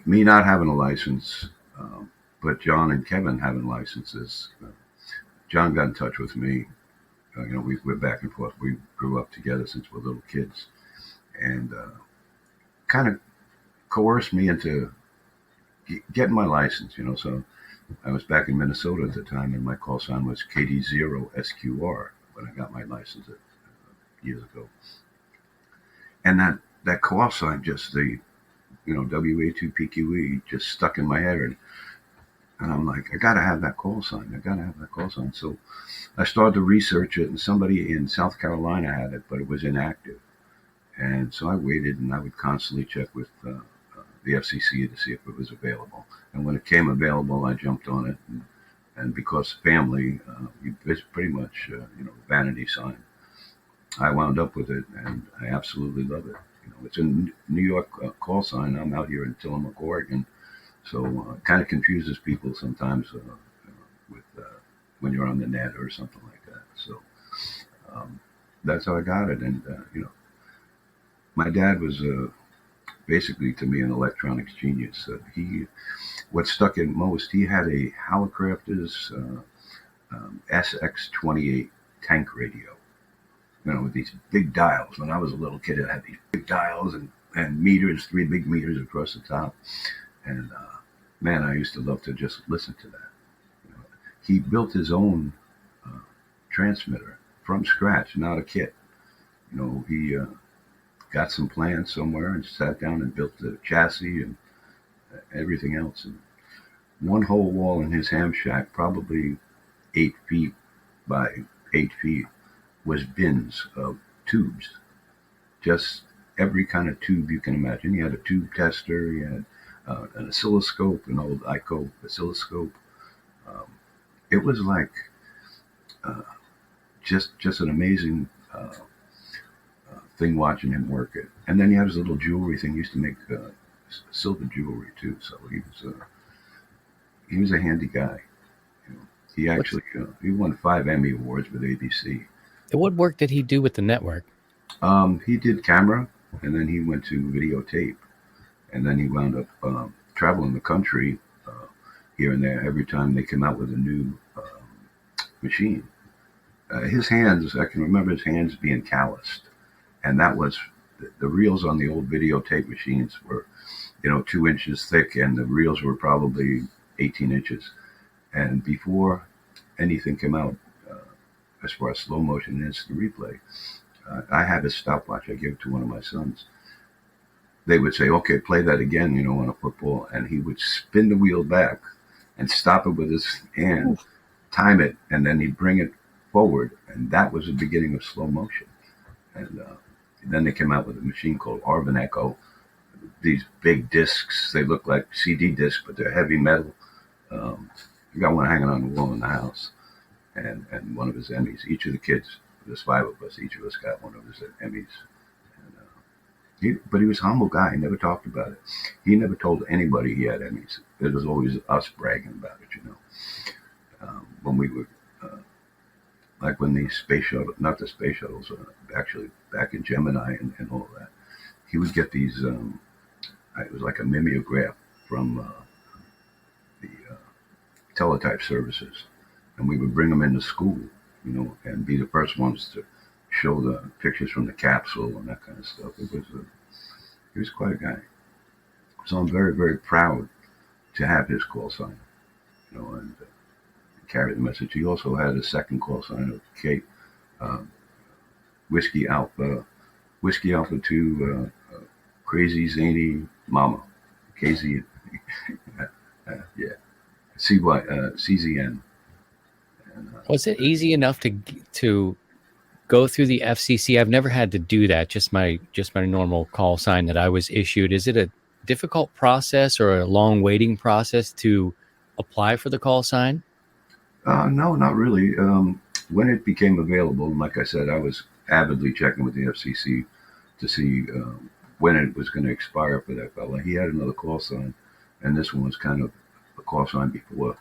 me not having a license, but John and Kevin having licenses. John got in touch with me. We're back and forth. We grew up together since we're little kids, and kind of coerced me into getting my license. So I was back in Minnesota at the time, and my call sign was KD0SQR when I got my license years ago. And that call sign, just the WA2PQE, just stuck in my head, and I'm like, I gotta have that call sign. I gotta have that call sign. So I started to research it, and somebody in South Carolina had it, but it was inactive. And so I waited, and I would constantly check with the FCC to see if it was available. And when it came available, I jumped on it. And because family, it's pretty much vanity sign. I wound up with it, and I absolutely love it. It's a New York call sign. I'm out here in Tillamook, Oregon, so it kind of confuses people sometimes with when you're on the net or something like that. So that's how I got it. And my dad was basically, to me, an electronics genius. What stuck in most, he had a Hallicrafters SX28 tank radio. With these big dials. When I was a little kid, it had these big dials and meters, 3 big meters across the top. And man, I used to love to just listen to that. He built his own transmitter from scratch, not a kit. He got some plans somewhere and sat down and built the chassis and everything else. And one whole wall in his ham shack, probably 8 feet by 8 feet, was bins of tubes, just every kind of tube you can imagine. He had a tube tester, he had an oscilloscope, an old ICO oscilloscope. It was like just an amazing thing watching him work it. And then he had his little jewelry thing. He used to make silver jewelry too. So he was a handy guy. He actually he won 5 Emmy Awards with ABC.
What work did he do with the network?
He did camera, and then he went to videotape, and then he wound up traveling the country here and there every time they came out with a new machine. His hands, I can remember his hands being calloused, and that was the reels on the old videotape machines were, 2 inches thick, and the reels were probably 18 inches. And before anything came out, as far as slow motion and instant replay, I had a stopwatch. I gave it to one of my sons, they would say, okay, play that again, on a football. And he would spin the wheel back and stop it with his hand, time it, and then he'd bring it forward. And that was the beginning of slow motion. And then they came out with a machine called Arvin Echo. These big discs, they look like CD discs, but they're heavy metal. I got one hanging on the wall in the house, and one of his Emmys. Each of the kids, there's 5 of us, each of us got one of his Emmys. But he was a humble guy. He never talked about it. He never told anybody he had Emmys. It was always us bragging about it, when we were, like when the space shuttle, not the space shuttles, actually back in Gemini and all of that, he would get these, it was like a mimeograph from the teletype services. And we would bring them into school, and be the first ones to show the pictures from the capsule and that kind of stuff. He was quite a guy. So I'm very, very proud to have his call sign, and carry the message. He also had a second call sign of Kate, Whiskey Alpha 2, Crazy Zany Mama, KZ, yeah, CZN. And,
Was it easy enough to go through the FCC? I've never had to do that. Just my normal call sign that I was issued. Is it a difficult process or a long waiting process to apply for the call sign?
No, not really. When it became available, and like I said, I was avidly checking with the FCC to see when it was going to expire for that fella. He had another call sign, and this one was kind of a call sign before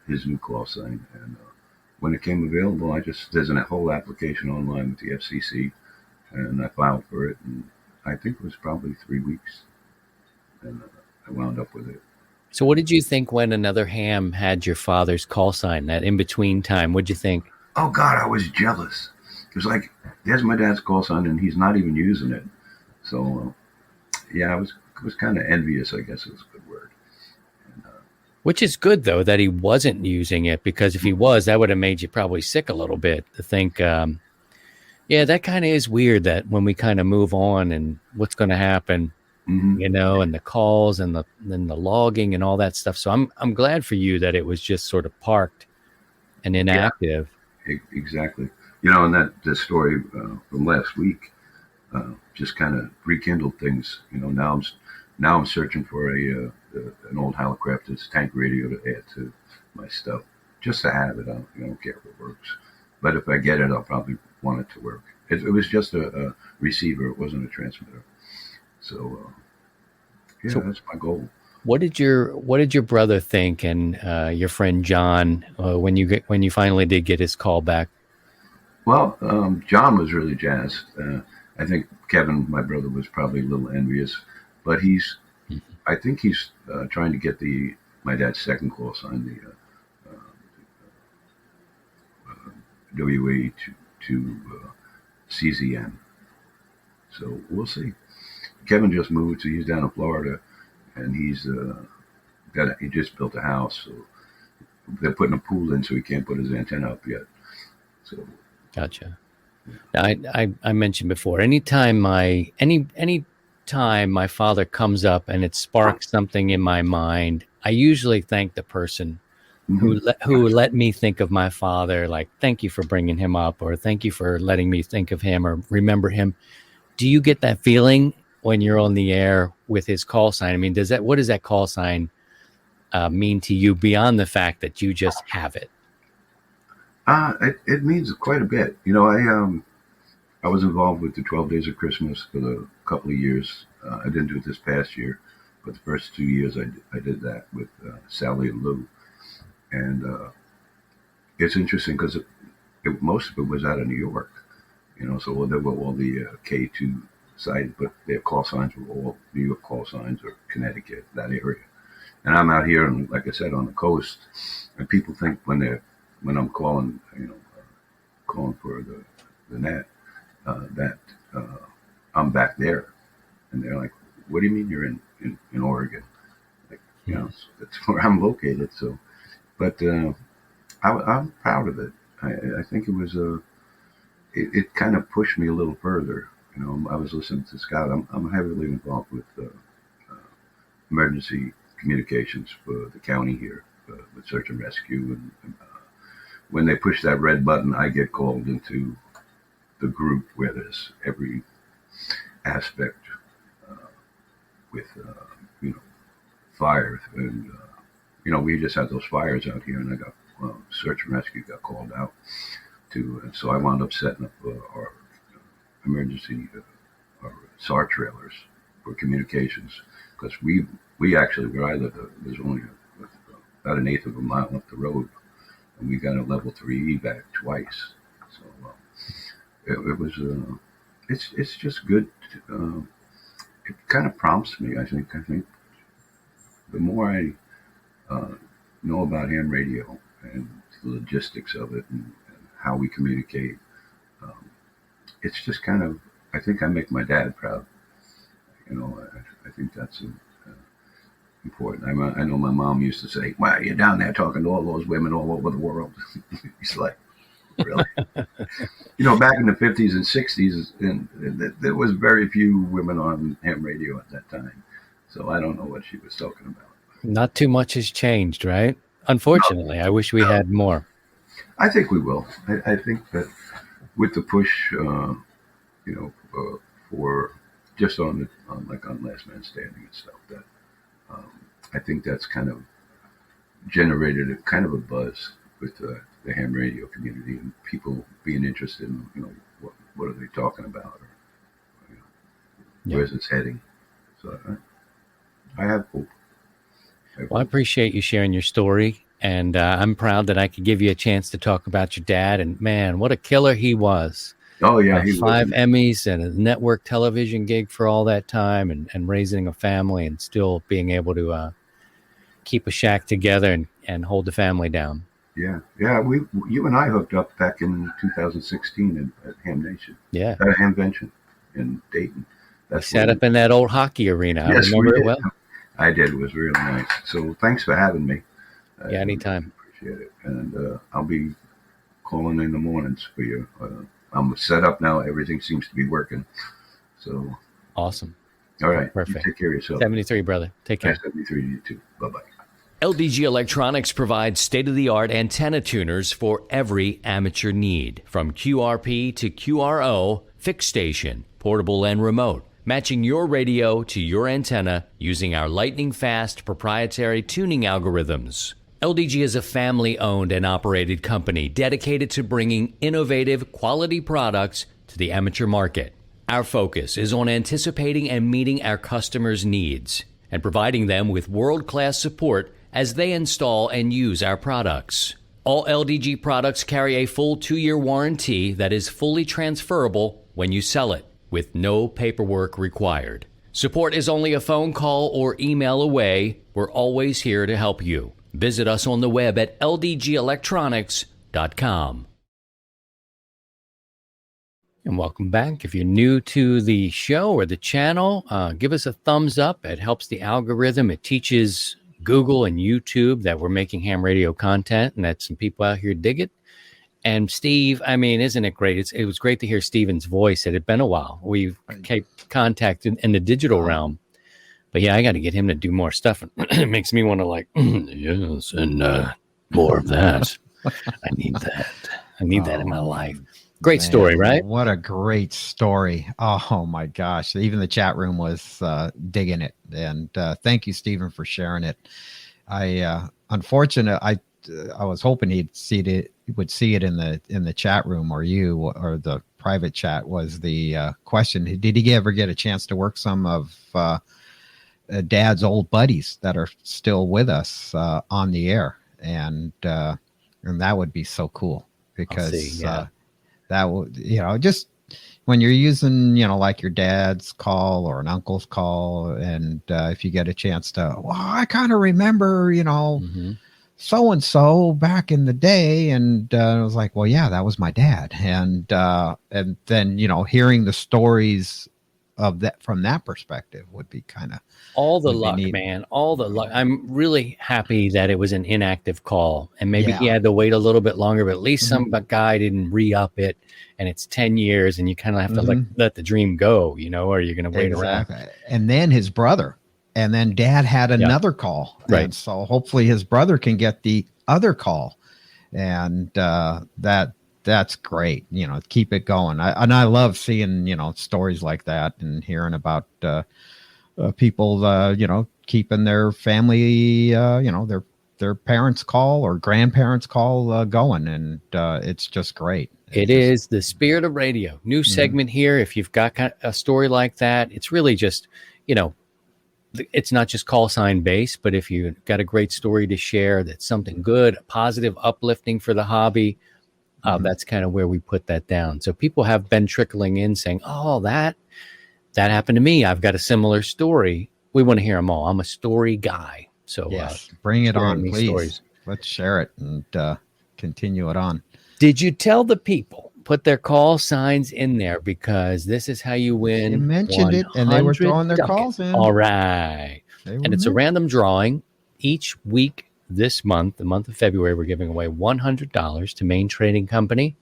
his new call sign. And when it came available, there's a whole application online with the FCC, and I filed for it, and I think it was probably 3 weeks, and I wound up with it.
So what did you think when another ham had your father's call sign, that in-between time? What'd you think?
Oh, God, I was jealous. It was like, there's my dad's call sign, and he's not even using it. So, yeah, I was kind of envious, I guess is a good word.
Which is good, though, that he wasn't using it, because if he was, that would have made you probably sick a little bit to think, yeah, that kind of is weird that when we kind of move on and what's going to happen, and the calls and then the logging and all that stuff. So I'm glad for you that it was just sort of parked and inactive.
Yeah, exactly. And the story from last week just kind of rekindled things. Now I'm searching for an old Hallicrafters tank radio to add to my stuff, just to have it. I don't care if it works, but if I get it, I'll probably want it to work. It was just a receiver; it wasn't a transmitter. So, so that's my goal.
What did your brother think, and your friend John, when you finally did get his call back?
Well, John was really jazzed. I think Kevin, my brother, was probably a little envious, but I think he's trying to get my dad's second call sign, the WA to CZN. So we'll see. Kevin just moved, so he's down in Florida, and he just built a house, so they're putting a pool in, so he can't put his antenna up yet. So,
gotcha. Now, I mentioned before, anytime my father comes up and it sparks something in my mind, I usually thank the person who let me think of my father, like, thank you for bringing him up, or thank you for letting me think of him or remember him. Do you get that feeling when you're on the air with his call sign? I mean, what does that call sign mean to you beyond the fact that you just have it?
It means quite a bit. I was involved with the 12 Days of Christmas for a couple of years. I didn't do it this past year, but the first 2 years I did that with Sally and Lou. And it's interesting because most of it was out of New York. So there were all the K2 sites, but their call signs were all New York call signs or Connecticut, that area. And I'm out here, and like I said, on the coast, and people think when I'm calling, calling for the net, that I'm back there, and they're like, "What do you mean you're in Oregon?" Like, that's where I'm located. So, but I'm proud of it. I think it was it kind of pushed me a little further, I was listening to Scott. I'm heavily involved with emergency communications for the county here with search and rescue. And when they push that red button, I get called into the group where there's every aspect with fire, and we just had those fires out here, and I got search and rescue got called out to, and so I wound up setting up our emergency our SAR trailers for communications, because we actually, where I live, there's only about an eighth of a mile up the road, and we got a level 3 evac twice. So it was it's just good. It kind of prompts me. I think the more I know about ham radio and the logistics of it, and how we communicate, it's just kind of, I think I make my dad proud. I think that's important. I know my mom used to say, "Wow, you're down there talking to all those women all over the world." He's like, really? Back in the 50s and 60s, and there was very few women on ham radio at that time. So I don't know what she was talking about.
Not too much has changed, right? Unfortunately, I wish we had more.
I think we will. I think that with the push, for just on Last Man Standing and stuff, that I think that's kind of generated a kind of a buzz with the ham radio community, and people being interested in what are they talking about, or where's it's heading. So I have hope.
Well, I appreciate you sharing your story, and I'm proud that I could give you a chance to talk about your dad. And man, what a killer he was!
Oh yeah, he
5 Emmys and a network television gig for all that time, and raising a family, and still being able to keep a shack together and hold the family down.
Yeah. You and I hooked up back in 2016 at Ham Nation.
Yeah,
Hamvention in Dayton.
We sat up in that old hockey arena.
Yes,
I remember it well.
I did. It was really nice. So thanks for having me.
Yeah, anytime.
Appreciate it. And I'll be calling in the mornings for you. I'm set up now. Everything seems to be working. So
awesome.
All right.
Perfect.
You take care of yourself.
73, brother. Take care.
73 to you too. Bye-bye.
LDG Electronics provides state-of-the-art antenna tuners for every amateur need, from QRP to QRO, fixed station, portable and remote, matching your radio to your antenna using our lightning-fast proprietary tuning algorithms. LDG is a family-owned and operated company dedicated to bringing innovative, quality products to the amateur market. Our focus is on anticipating and meeting our customers' needs and providing them with world-class support as they install and use our products. All LDG products carry a full 2-year warranty that is fully transferable when you sell it, with no paperwork required. Support is only a phone call or email away. We're always here to help you. Visit us on the web at ldgelectronics.com.
And welcome back. If you're new to the show or the channel, give us a thumbs up. It helps the algorithm. It teaches Google and YouTube that we're making ham radio content, and that some people out here dig it. And Steve, I mean, isn't it great? It was great to hear Steven's voice. It had been a while. We've kept contact in the digital realm. But yeah, I got to get him to do more stuff. It makes me want to yes, and more of that. I need that. I need that in my life. Great story, right?
What a great story. Oh my gosh. Even the chat room was digging it. And thank you, Stephen, for sharing it. I was hoping he would see it in the chat room, or the private chat was the question. Did he ever get a chance to work some of Dad's old buddies that are still with us on the air? And that would be so cool, because that would, just when you're using, like your dad's call or an uncle's call, and if you get a chance to, I kind of remember, so-and-so back in the day. And I was like, well, yeah, that was my dad. And then, hearing the stories of that from that perspective would be kind of
all the
would be
luck,
neat.
man. All the luck. I'm really happy that it was an inactive call, and maybe he
Yeah.
had to wait a little bit longer, but at least
Mhm.
some guy didn't re-up it, and it's 10 years, and you kind of have to
Mhm.
let the dream go, or you're going to wait around.
And then his brother, and then dad had another call.
Right.
And so hopefully his brother can get the other call. And that's great. Keep it going. I love seeing, stories like that and hearing about people, keeping their family, their parents' call or grandparents' call going. And it's just great.
It is the spirit of radio. New segment here. If you've got a story like that, it's really just, it's not just call sign based, but if you've got a great story to share, that's something good, positive, uplifting for the hobby, that's kind of where we put that down. So people have been trickling in saying, oh, that happened to me. I've got a similar story. We want to hear them all. I'm a story guy. So
yes, bring it on, please.
Stories.
Let's share it and continue it on.
Did you tell the people, put their call signs in there, because this is how you win?
You mentioned it, and they were throwing their calls in.
All right. And it's a random drawing each week. This month, the month of February, we're giving away $100 to Main Trading Company.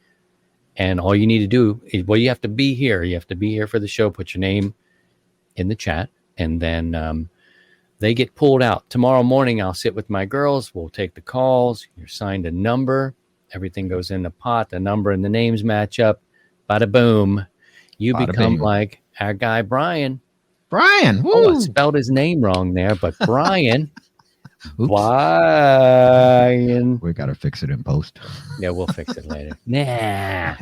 And all you need to do is, you have to be here. You have to be here for the show. Put your name in the chat, and then they get pulled out. Tomorrow morning, I'll sit with my girls. We'll take the calls. You're assigned a number. Everything goes in the pot. The number and the names match up. Bada boom. You
Bada
become
bing.
like our guy, Brian.
Brian. Woo.
Oh, I spelled his name wrong there, but Brian. Brian.
We got to fix it in post.
Yeah, we'll fix it later. Nah.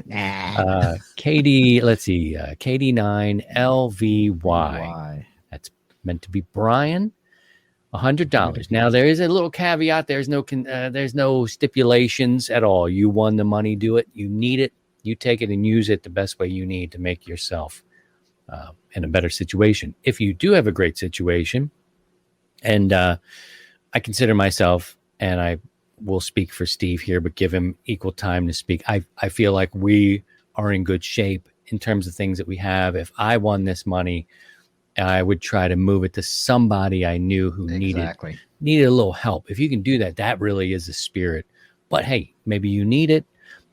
Katie, let's see. KD9LVY. That's meant to be Brian. $100. Now there is a little caveat. There's no stipulations at all. You won the money. Do it. You need it. You take it and use it the best way you need to make yourself in a better situation. If you do have a great situation, and I consider myself, and I will speak for Steve here, but give him equal time to speak. I feel like we are in good shape in terms of things that we have. If I won this money, I would try to move it to somebody I knew who needed a little help. If you can do that, that really is the spirit. But hey, maybe you need it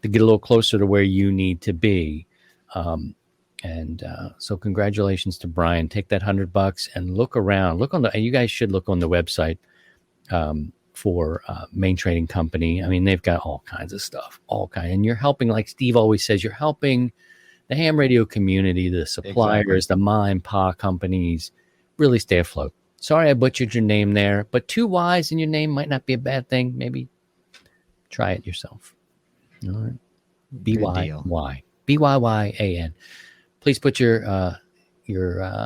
to get a little closer to where you need to be. So congratulations to Brian. Take that $100 and look around. And you guys should look on the website for Main Trading Company. I mean, they've got all kinds of stuff, and you're helping, like Steve always says, you're helping the ham radio community, the suppliers, the ma and pa companies, really stay afloat. Sorry I butchered your name there, but 2 Y's in your name might not be a bad thing. Maybe try it yourself. All right. B-Y-Y. B-Y-Y-A-N. Please put your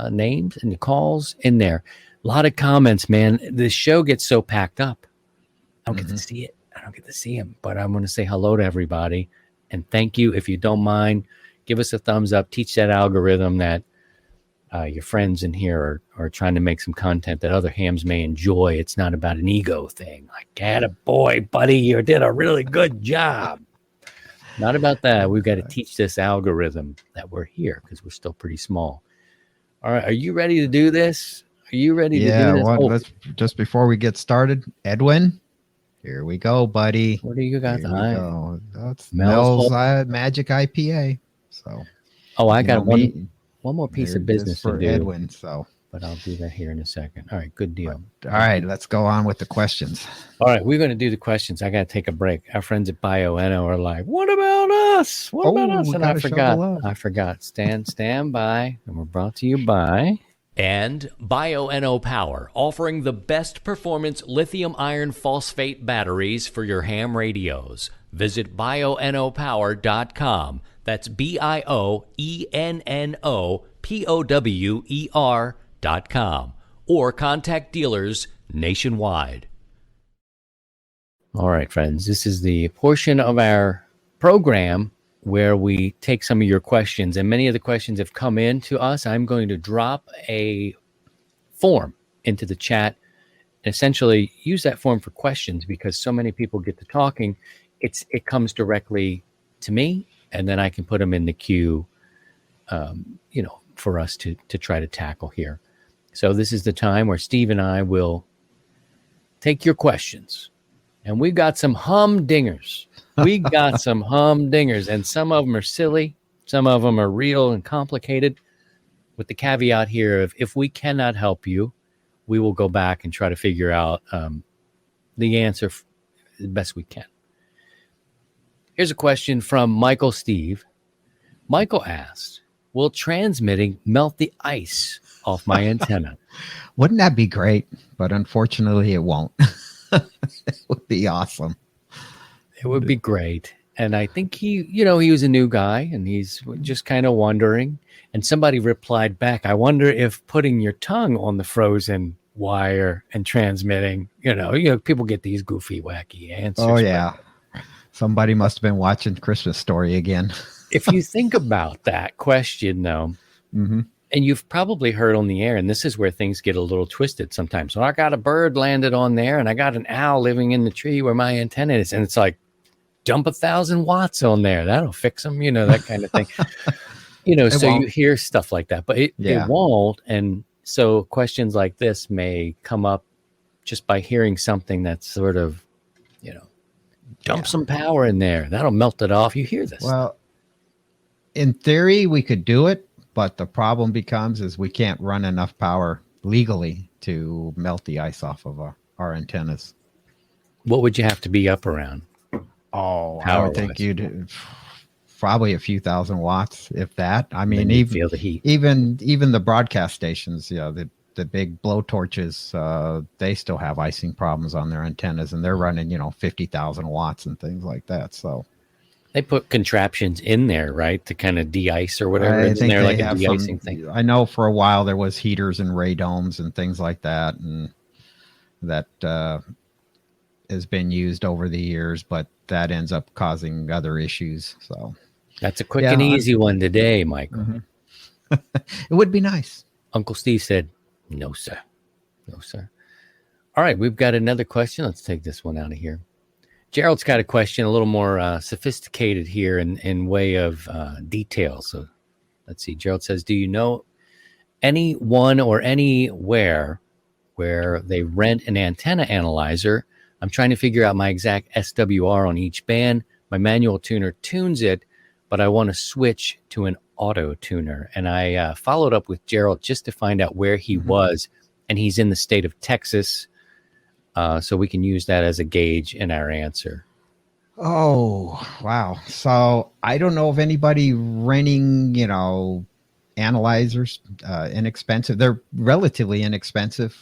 names and your calls in there. A lot of comments, man. The show gets so packed up. I don't get to see it. I don't get to see them, but I'm going to say hello to everybody and thank you. If you don't mind, give us a thumbs up. Teach that algorithm that your friends in here are trying to make some content that other hams may enjoy. It's not about an ego thing. Like, attaboy, buddy, you did a really good job. Not about that. We've got to teach this algorithm that we're here because we're still pretty small. All right. Are you ready to do this? Are you ready to do this?
Well, let's, just before we get started, Edwin, here we go, buddy.
What do you got?
That's Mel's Magic IPA. So,
I got one more piece of business
for
to do,
Edwin. So,
but I'll do that here in a second. All right, good deal.
All right, let's go on with the questions.
All right, we're going to do the questions. I got to take a break. Our friends at BioEno are like, "What about us? What about us?" And I forgot. Stand by, and we're brought to you by.
And BioEno Power, offering the best performance lithium iron phosphate batteries for your ham radios. Visit bioenopower.com. That's BIOENNOPOWER.com. Or contact dealers nationwide.
All right, friends, this is the portion of our program where we take some of your questions, and many of the questions have come in to us. I'm going to drop a form into the chat and essentially use that form for questions because so many people get to talking. It comes directly to me, and then I can put them in the queue, for us to try to tackle here. So this is the time where Steve and I will take your questions. And we've got some humdingers. We got some humdingers, and some of them are silly. Some of them are real and complicated, with the caveat here of if we cannot help you, we will go back and try to figure out the answer the best we can. Here's a question from Michael Steve. Michael asked, will transmitting melt the ice off my antenna?
Wouldn't that be great? But unfortunately, it won't. It would be awesome.
It would be great. And I think he was a new guy and he's just kind of wondering. And somebody replied back, I wonder if putting your tongue on the frozen wire and transmitting, people get these goofy, wacky answers.
Oh, yeah. Somebody must have been watching Christmas Story again.
If you think about that question, though,
mm-hmm.
and you've probably heard on the air, and this is where things get a little twisted sometimes. So I got a bird landed on there, and I got an owl living in the tree where my antenna is. And it's like, dump 1,000 watts on there. That'll fix them, that kind of thing. So won't. You hear stuff like that, but it won't. And so questions like this may come up just by hearing something that's sort of, dump some power in there. That'll melt it off. You hear this.
Well, in theory, we could do it. But the problem is we can't run enough power legally to melt the ice off of our antennas.
What would you have to be up around?
Oh, I would think you'd probably a few thousand watts, if that. I mean, even
feel the heat.
Even the broadcast stations, the big blow torches, they still have icing problems on their antennas, and they're running 50,000 watts and things like that. So.
They put contraptions in there, right, to kind of de-ice or whatever. Isn't there like a de-icing thing?
I know for a while there was heaters and radomes and things like that, and that has been used over the years, but that ends up causing other issues. So
that's a quick and easy one today, Michael.
Mm-hmm. It would be nice.
Uncle Steve said, "No, sir. No, sir." All right, we've got another question. Let's take this one out of here. Gerald's got a question a little more sophisticated here in way of detail. So let's see. Gerald says, do you know anyone or anywhere where they rent an antenna analyzer? I'm trying to figure out my exact SWR on each band. My manual tuner tunes it, but I want to switch to an auto tuner. And I followed up with Gerald just to find out where he was. And he's in the state of Texas. So we can use that as a gauge in our answer.
Oh, wow. So I don't know of anybody renting, analyzers, inexpensive. They're relatively inexpensive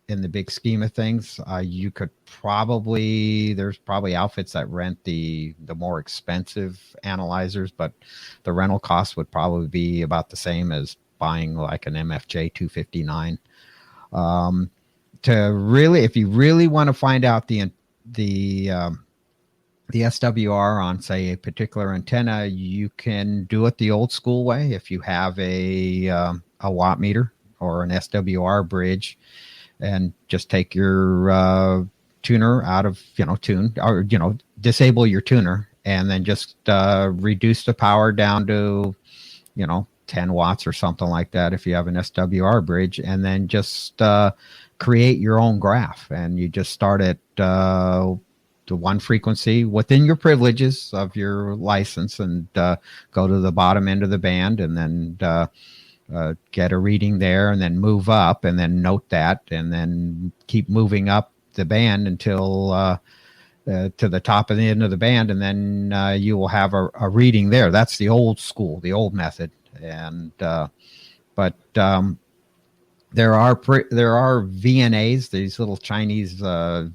in the big scheme of things. You could there's probably outfits that rent the more expensive analyzers, but the rental cost would probably be about the same as buying like an MFJ 259. If you really want to find out the SWR on, say, a particular antenna, you can do it the old school way. If you have a watt meter or an SWR bridge, and just take your tuner out of tune, or disable your tuner, and then just reduce the power down to 10 watts or something like that if you have an SWR bridge, and then just create your own graph, and you just start at the one frequency within your privileges of your license, and go to the bottom end of the band, and then get a reading there, and then move up, and then note that, and then keep moving up the band until to the top of the end of the band, and then you will have a reading there. That's the old school, the old method. And but there are VNAs, these little Chinese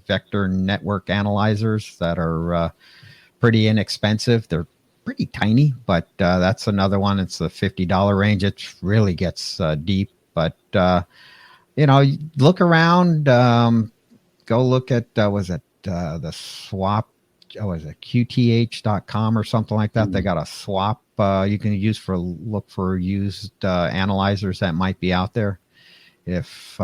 vector network analyzers that are pretty inexpensive. They're pretty tiny, but that's another one. It's the $50 range. It really gets deep. But look around. Go look at the swap. Was it QTH.com or something like that? They got a swap you can use look for used analyzers that might be out there. If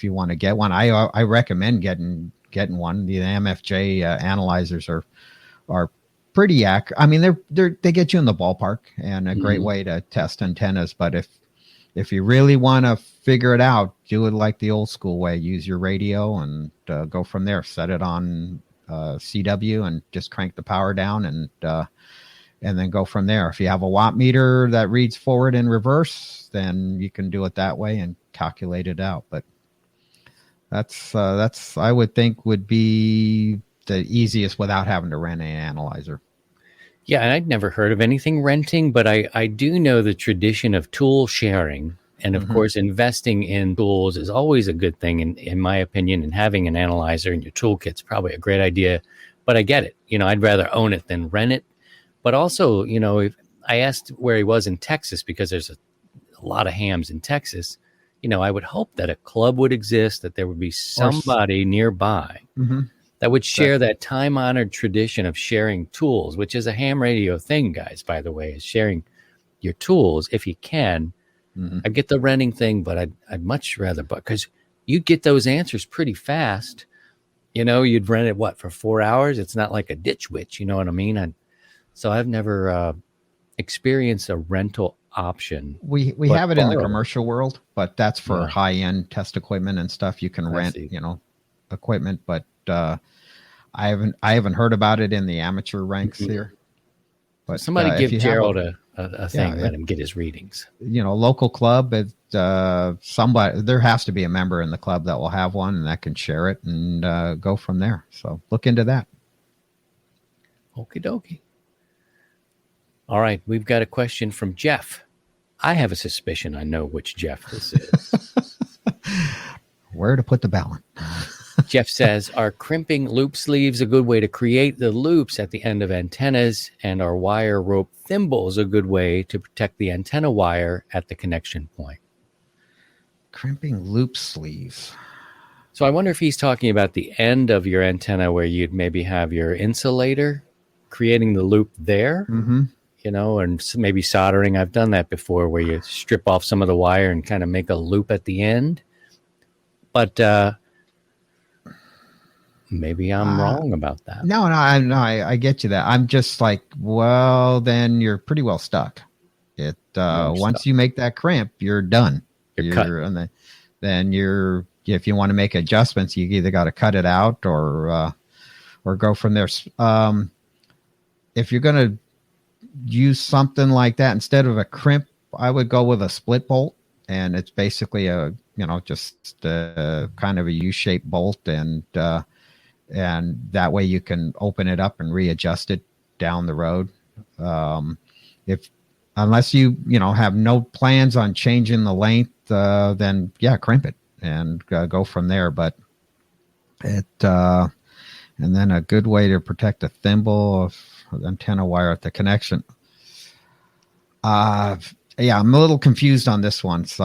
you want to get one, I recommend getting one. The MFJ analyzers are pretty accurate. I mean, they get you in the ballpark, and a great
Mhm.
way to test antennas. But if you really want to figure it out, do it like the old school way. Use your radio and go from there. Set it on CW and just crank the power down and then go from there. If you have a watt meter that reads forward and reverse, then you can do it that way and calculate it out. But that's I would think would be the easiest without having to rent an analyzer.
Yeah, and I'd never heard of anything renting, but I do know the tradition of tool sharing. And of
Mhm.
course, investing in tools is always a good thing, in my opinion, and having an analyzer in your toolkit's probably a great idea. But I get it. I'd rather own it than rent it. But also, if I asked where he was in Texas, because there's a lot of hams in Texas, I would hope that a club would exist, that there would be somebody nearby
Mm-hmm.
that would share that time-honored tradition of sharing tools, which is a ham radio thing, guys, by the way, is sharing your tools if you can.
Mm-hmm.
I get the renting thing, but I'd much rather, because you get those answers pretty fast. You'd rent it, for 4 hours? It's not like a ditch witch, you know what I mean? So I've never experienced a rental option.
We
but
have it in the
borrow.
commercial world, but that's for
Yeah.
high-end test equipment and stuff. You can
I
rent,
see.
equipment, but I haven't heard about it in the amateur ranks
Mhm.
here. But
Somebody
if
give
you have
Gerald a thing,
Yeah,
let him get his readings.
local club, somebody, there has to be a member in the club that will have one and that can share it and go from there. So look into that.
Okie dokie. All right, we've got a question from Jeff. I have a suspicion I know which Jeff this is.
Where to put the balance?
Jeff says, are crimping loop sleeves a good way to create the loops at the end of antennas? And are wire rope thimbles a good way to protect the antenna wire at the connection point?
Crimping loop sleeves.
So I wonder if he's talking about the end of your antenna where you'd maybe have your insulator, creating the loop there,
Mm-hmm.
and maybe soldering. I've done that before, where you strip off some of the wire and kind of make a loop at the end. But maybe I'm wrong about that.
No, I get you that. I'm just like, well, then you're pretty well stuck. It once you make that crimp, you're done.
You're cut.
And then if you want to make adjustments, you either got to cut it out or go from there. If you're going to use something like that instead of a crimp, I would go with a split bolt, and it's basically just kind of a U-shaped bolt, and that way you can open it up and readjust it down the road. Unless you have no plans on changing the length, then crimp it and go from there. But and then a good way to protect a thimble of antenna wire at the connection. I'm a little confused on this one. So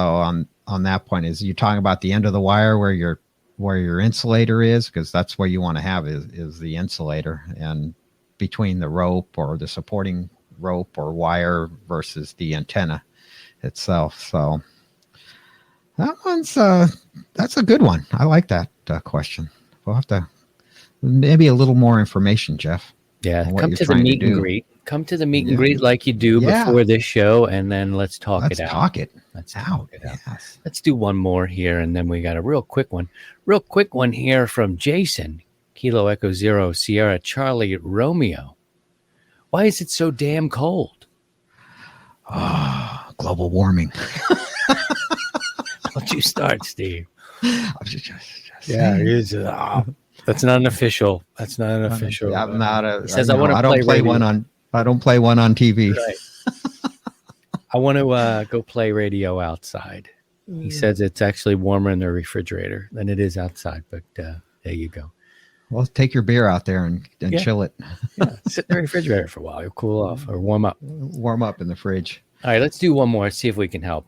on that point, is you talking about the end of the wire where your insulator is, because that's where you want to have is the insulator, and between the rope or the supporting rope or wire versus the antenna itself. So that's a good one. I like that question. We'll have to maybe a little more information, Jeff.
Yeah,
on what
come
you're
to the
trying
meet and
do.
greet. Come to the meet and greet like you do before this show, and then let's talk
Let's
it out.
talk it
Let's
out.
talk it out.
Yes.
Let's do one more here, and then we got a real quick one. Real quick one here from Jason, Kilo Echo Zero, Sierra Charlie Romeo. Why is it so damn cold?
Global warming.
Don't you start, Steve.
Saying.
That's not an official. That's not an official.
I'm not a.
He says,
I
I want to
don't play
radio.
one on. I don't play one on TV.
Right. I want to go play radio outside. He says it's actually warmer in the refrigerator than it is outside, but there you go.
Well, take your beer out there and
Yeah.
chill it.
Yeah, sit in the refrigerator for a while. You'll cool off or warm up.
Warm up in the fridge.
All right, let's do one more. See if we can help.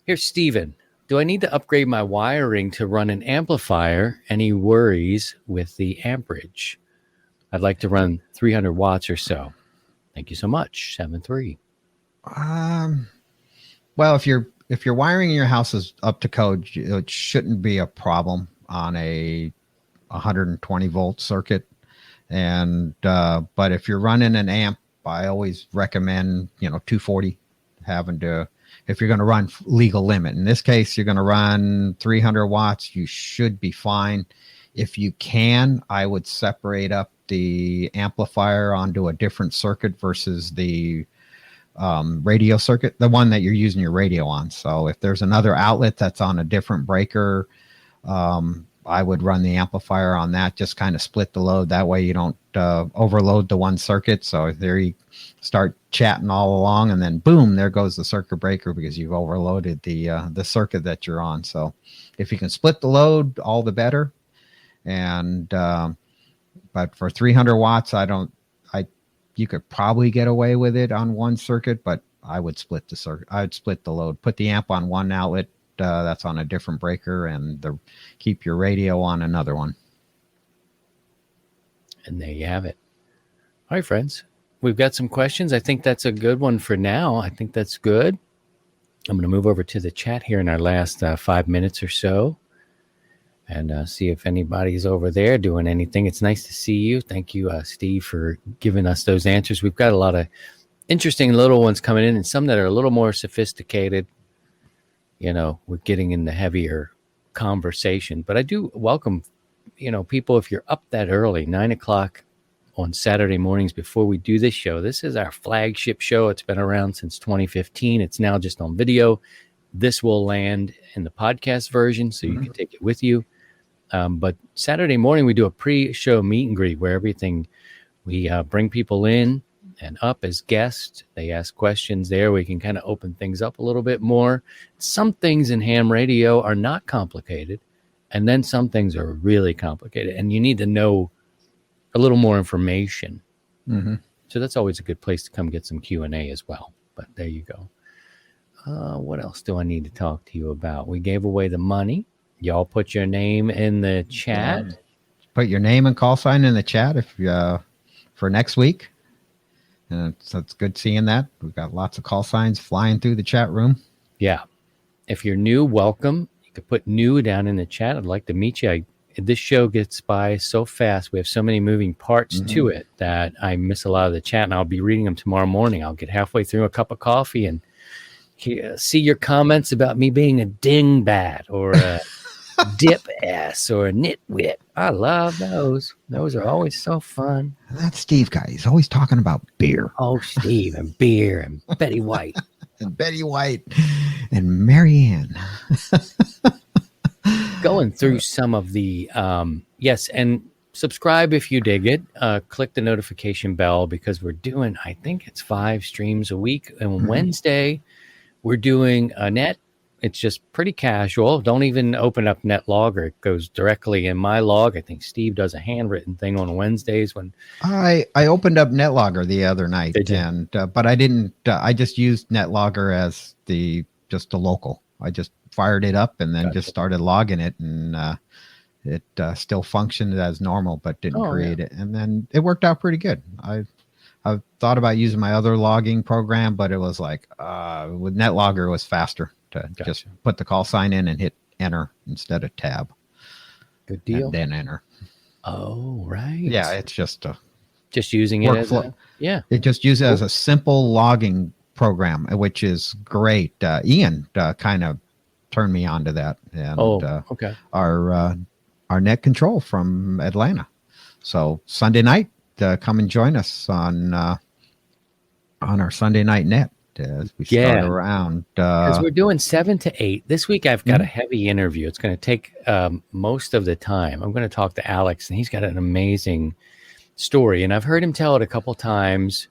Here's Steven. Do I need to upgrade my wiring to run an amplifier? Any worries with the amperage? I'd like to run 300 watts or so. Thank you so much. 7-3.
Well, if your wiring in your house is up to code, it shouldn't be a problem on a 120 volt circuit. And but if you're running an amp, I always recommend 240 having to. If you're going to run legal limit, in this case, you're going to run 300 watts. You should be fine. If you can, I would separate up the amplifier onto a different circuit versus the radio circuit, the one that you're using your radio on. So if there's another outlet that's on a different breaker, I would run the amplifier on that, just kind of split the load. That way you don't overload the one circuit. So there you start chatting all along, and then boom, there goes the circuit breaker because you've overloaded the circuit that you're on. So if you can split the load, all the better. And but for 300 watts, you could probably get away with it on one circuit, but I would split the circuit. I would split the load, put the amp on one outlet that's on a different breaker, and keep your radio on another one.
And there you have it. All right, friends, we've got some questions. I think that's a good one for now. I think that's good. I'm going to move over to the chat here in our last 5 minutes or so and see if anybody's over there doing anything. It's nice to see you. Thank you, Steve, for giving us those answers. We've got a lot of interesting little ones coming in, and some that are a little more sophisticated. We're getting in the heavier conversation. But I do welcome, people, if you're up that early, 9 o'clock on Saturday mornings before we do this show. This is our flagship show. It's been around since 2015. It's now just on video. This will land in the podcast version, so you can take it with you. But Saturday morning, we do a pre-show meet and greet where we bring people in and up as guests. They ask questions there. We can kind of open things up a little bit more. Some things in ham radio are not complicated, and then some things are really complicated, and you need to know a little more information. Mm-hmm. So that's always a good place to come get some Q&A as well. But there you go. What else do I need to talk to you about? We gave away the money. Y'all put your name in the chat.
Yeah. Put your name and call sign in the chat if for next week. So it's good seeing that. We've got lots of call signs flying through the chat room.
Yeah. If you're new, welcome. You could put new down in the chat. I'd like to meet you. This show gets by so fast. We have so many moving parts to it that I miss a lot of the chat, and I'll be reading them tomorrow morning. I'll get halfway through a cup of coffee and see your comments about me being a dingbat or a dip ass or a nitwit. I love those. Those are always so fun.
That Steve guy, he's always talking about beer.
Oh, Steve and beer and Betty White.
And Betty White and Marianne.
Going through some of the, yes, and subscribe if you dig it. Click the notification bell because we're doing, I think it's 5 streams a week. And Wednesday, we're doing a net. It's just pretty casual. Don't even open up NetLogger. It goes directly in my log. I think Steve does a handwritten thing on Wednesdays when
I opened up NetLogger the other night, and but I didn't. I just used NetLogger as just a local. I just fired it up and then just started logging it, and it still functioned as normal, but didn't create it. And then it worked out pretty good. I thought about using my other logging program, but it was like with NetLogger, it was faster to just put the call sign in and hit enter instead of tab.
Good deal.
And then enter.
Oh, right.
Yeah, it's just
using it as
it just uses it as a simple logging program, which is great. Ian kind of turned me on to that. And
okay.
Our net control from Atlanta. So Sunday night, come and join us on our Sunday night net as we start around.
Because we're doing 7 to 8 this week. I've got a heavy interview. It's going to take most of the time. I'm going to talk to Alex, and he's got an amazing story, and I've heard him tell it a couple times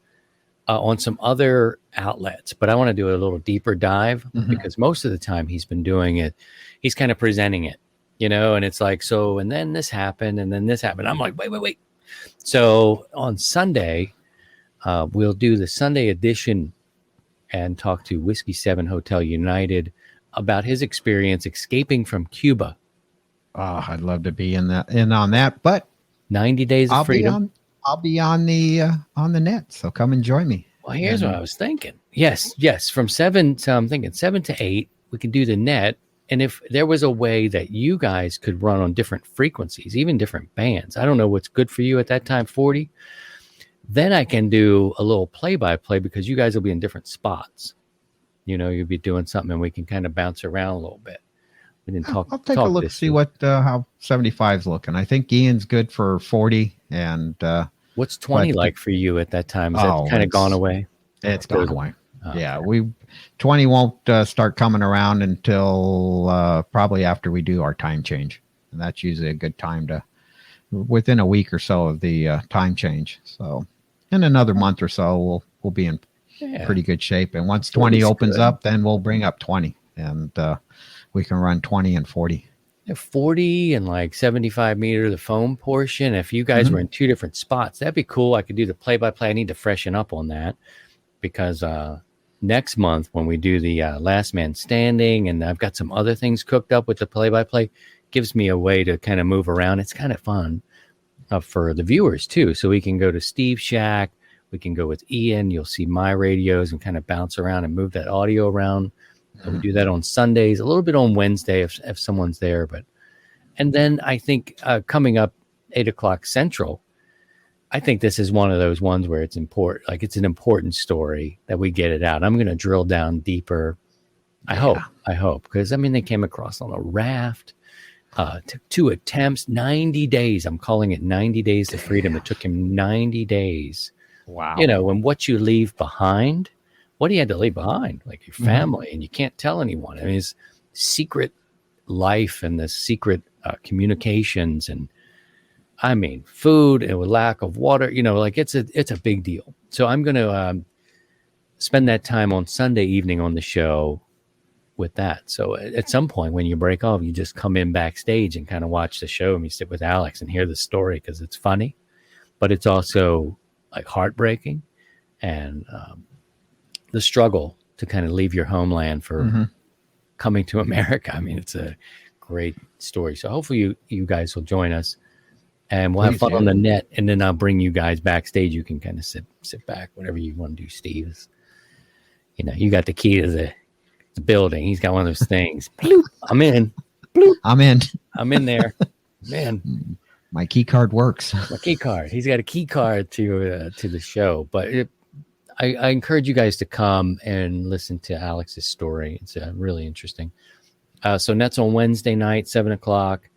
on some other outlets, but I want to do a little deeper dive because most of the time he's been doing it. He's kind of presenting it, and it's like, so, and then this happened, and then this happened. I'm like, wait. So on Sunday, we'll do the Sunday edition and talk to Whiskey 7 Hotel United about his experience escaping from Cuba.
Oh, I'd love to be in on that, but
90 days of freedom.
I'll be on the net, so come and join me.
Well, here's what I was thinking. Yes, from 7 to 8, we can do the net, And if there was a way that you guys could run on different frequencies, even different bands, I don't know what's good for you at that time, 40, then I can do a little play-by-play because you guys will be in different spots. You'll be doing something and we can kind of bounce around a little bit. We didn't talk.
I'll take a look, see what how 75's looking. I think Ian's good for 40. And
what's 20 like for you at that time? Is that kind of gone away?
It's gone away. Yeah, 20 won't start coming around until probably after we do our time change, and that's usually a good time to within a week or so of the time change. So in another month or so, we'll be in pretty good shape. And once 20 opens up, then we'll bring up 20, and we can run 20 and 40.
40 and like 75 meter, the foam portion. If you guys were in two different spots, that'd be cool. I could do the play-by-play. I need to freshen up on that because next month when we do the last man standing, and I've got some other things cooked up with the play-by-play, gives me a way to kind of move around. It's kind of fun for the viewers too. So we can go to Steve Shack, we can go with Ian, you'll see my radios and kind of bounce around and move that audio around. So we do that on Sundays, a little bit on Wednesday if someone's there. And then I think coming up 8 o'clock Central, I think this is one of those ones where it's important. Like it's an important story that we get it out. I'm going to drill down deeper. I hope, because they came across on a raft. Took 2 attempts, 90 days. I'm calling it 90 days to freedom. It took him 90 days.
Wow.
And what you leave behind, what he had to leave behind, like your family, and you can't tell anyone. His secret life and the secret communications and food and with lack of water, it's a big deal. So I'm going to spend that time on Sunday evening on the show with that. So at some point when you break off, you just come in backstage and kind of watch the show, and you sit with Alex and hear the story because it's funny, but it's also like heartbreaking and the struggle to kind of leave your homeland for coming to America. It's a great story. So hopefully you guys will join us and we'll have fun on the net, and then I'll bring you guys backstage. You can kind of sit back, whatever you want to do, Steve. You got the key to the building. He's got one of those things. Bloop, I'm in. Bloop,
I'm in.
I'm in there. Man,
my key card works.
My key card. He's got a key card to the show. But I encourage you guys to come and listen to Alex's story. It's really interesting. So that's on Wednesday night, 7 o'clock.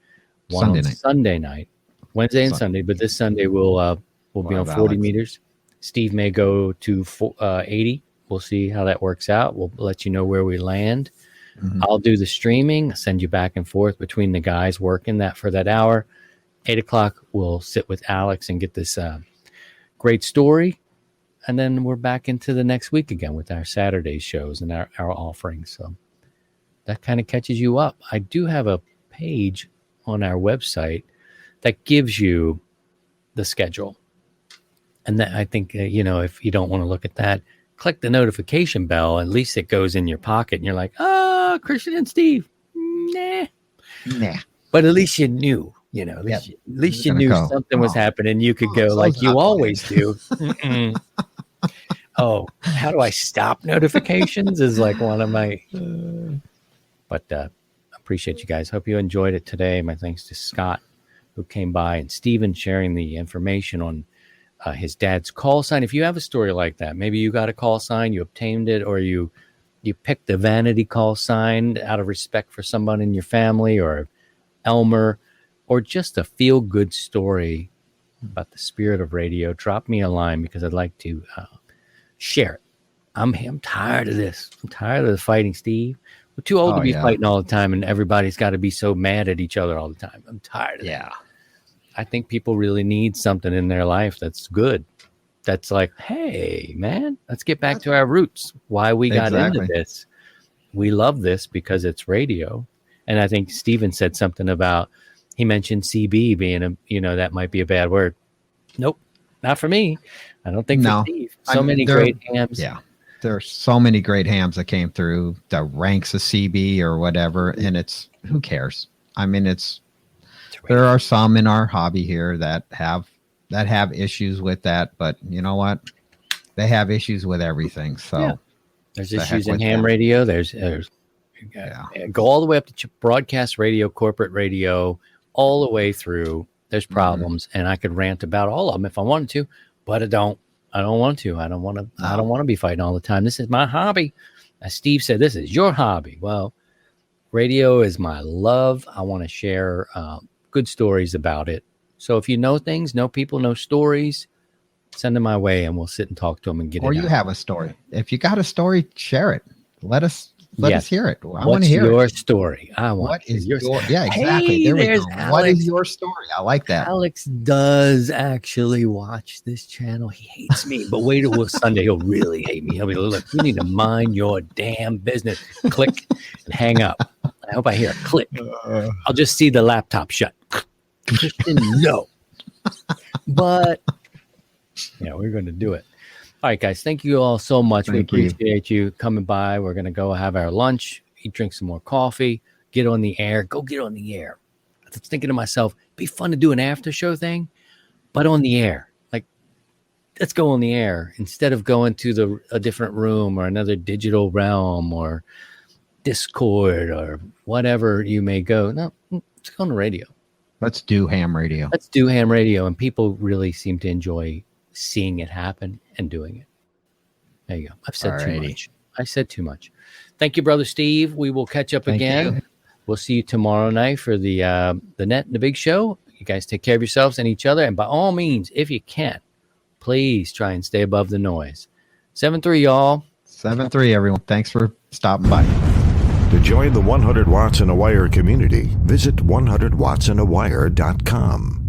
Sunday night. Wednesday and Sunday. But this Sunday we'll be on 40
Alex.
meters. Steve may go to 80. We'll see how that works out. We'll let you know where we land. I'll do the streaming, send you back and forth between the guys working that for that hour. 8 o'clock, we'll sit with Alex and get this great story. And then we're back into the next week again with our Saturday shows and our offerings. So that kind of catches you up. I do have a page on our website that gives you the schedule. And that I think, if you don't want to look at that, click the notification bell. At least it goes in your pocket and you're like, Christian and Steve. Nah. But at least you knew, at least you knew something was happening. You could go like you always do. Oh, how do I stop notifications is like one of my, but appreciate you guys. Hope you enjoyed it today. My thanks to Scott who came by and Steven sharing the information on his dad's call sign. If you have a story like that, maybe you got a call sign, you obtained it, or you picked the vanity call sign out of respect for someone in your family, or Elmer, or just a feel-good story about the spirit of radio, drop me a line because I'd like to share it. I'm tired of this. I'm tired of the fighting, Steve. We're too old to be fighting all the time, and everybody's got to be so mad at each other all the time. I'm tired of that. I think people really need something in their life that's good. That's like, hey, man, let's get back to our roots. Why we got into this. We love this because it's radio. And I think Steven said something about, he mentioned CB being that might be a bad word. Nope, not for me. I don't think for Steve. Many great hams. Yeah,
there are so many great hams that came through the ranks of CB or whatever. And who cares? There are some in our hobby here that have issues with that, but you know what? They have issues with everything. So
there's issues in ham radio. There's Go all the way up to broadcast radio, corporate radio, all the way through. There's problems, and I could rant about all of them if I wanted to, but I don't. I don't want to. I don't want to be fighting all the time. This is my hobby. As Steve said, this is your hobby. Well, radio is my love. I want to share good stories about it. So if you know things, know people, know stories, send them my way, and we'll sit and talk to them and get it.
Or you
out.
have a story. If you got a story, share it. Let us hear it. I want
What's
to hear
your
it.
story? I want.
What is
your
yeah, exactly.
Hey,
there we
there's
go.
Alex.
What is your story? I like that.
Alex does actually watch this channel. He hates me, but wait till Sunday. He'll really hate me. He'll be like, "You need to mind your damn business." Click and hang up. I hope I hear a click. I'll just see the laptop shut. Christian, no. But yeah, we're going to do it. All right, guys. Thank you all so much.
Thank
we
you.
appreciate you coming by. We're going to go have our lunch, drink some more coffee, get on the air. Go get on the air. I was thinking to myself, it'd be fun to do an after show thing, but on the air. Like, let's go on the air instead of going to a different room or another digital realm or Discord or whatever you may go. No, let's go on the radio.
Let's do ham radio.
Let's do ham radio. And people really seem to enjoy seeing it happen and doing it. There you go. I've said too
Alrighty.
much. I said too much. Thank you, Brother Steve. We will catch up
Thank
again.
you.
We'll see you tomorrow night for the net and the big show. You guys take care of yourselves and each other. And by all means, if you can, please try and stay above the noise. 7-3, y'all.
7-3, everyone. Thanks for stopping by.
To join the 100 Watts in a Wire community, visit 100wattsandawire.com.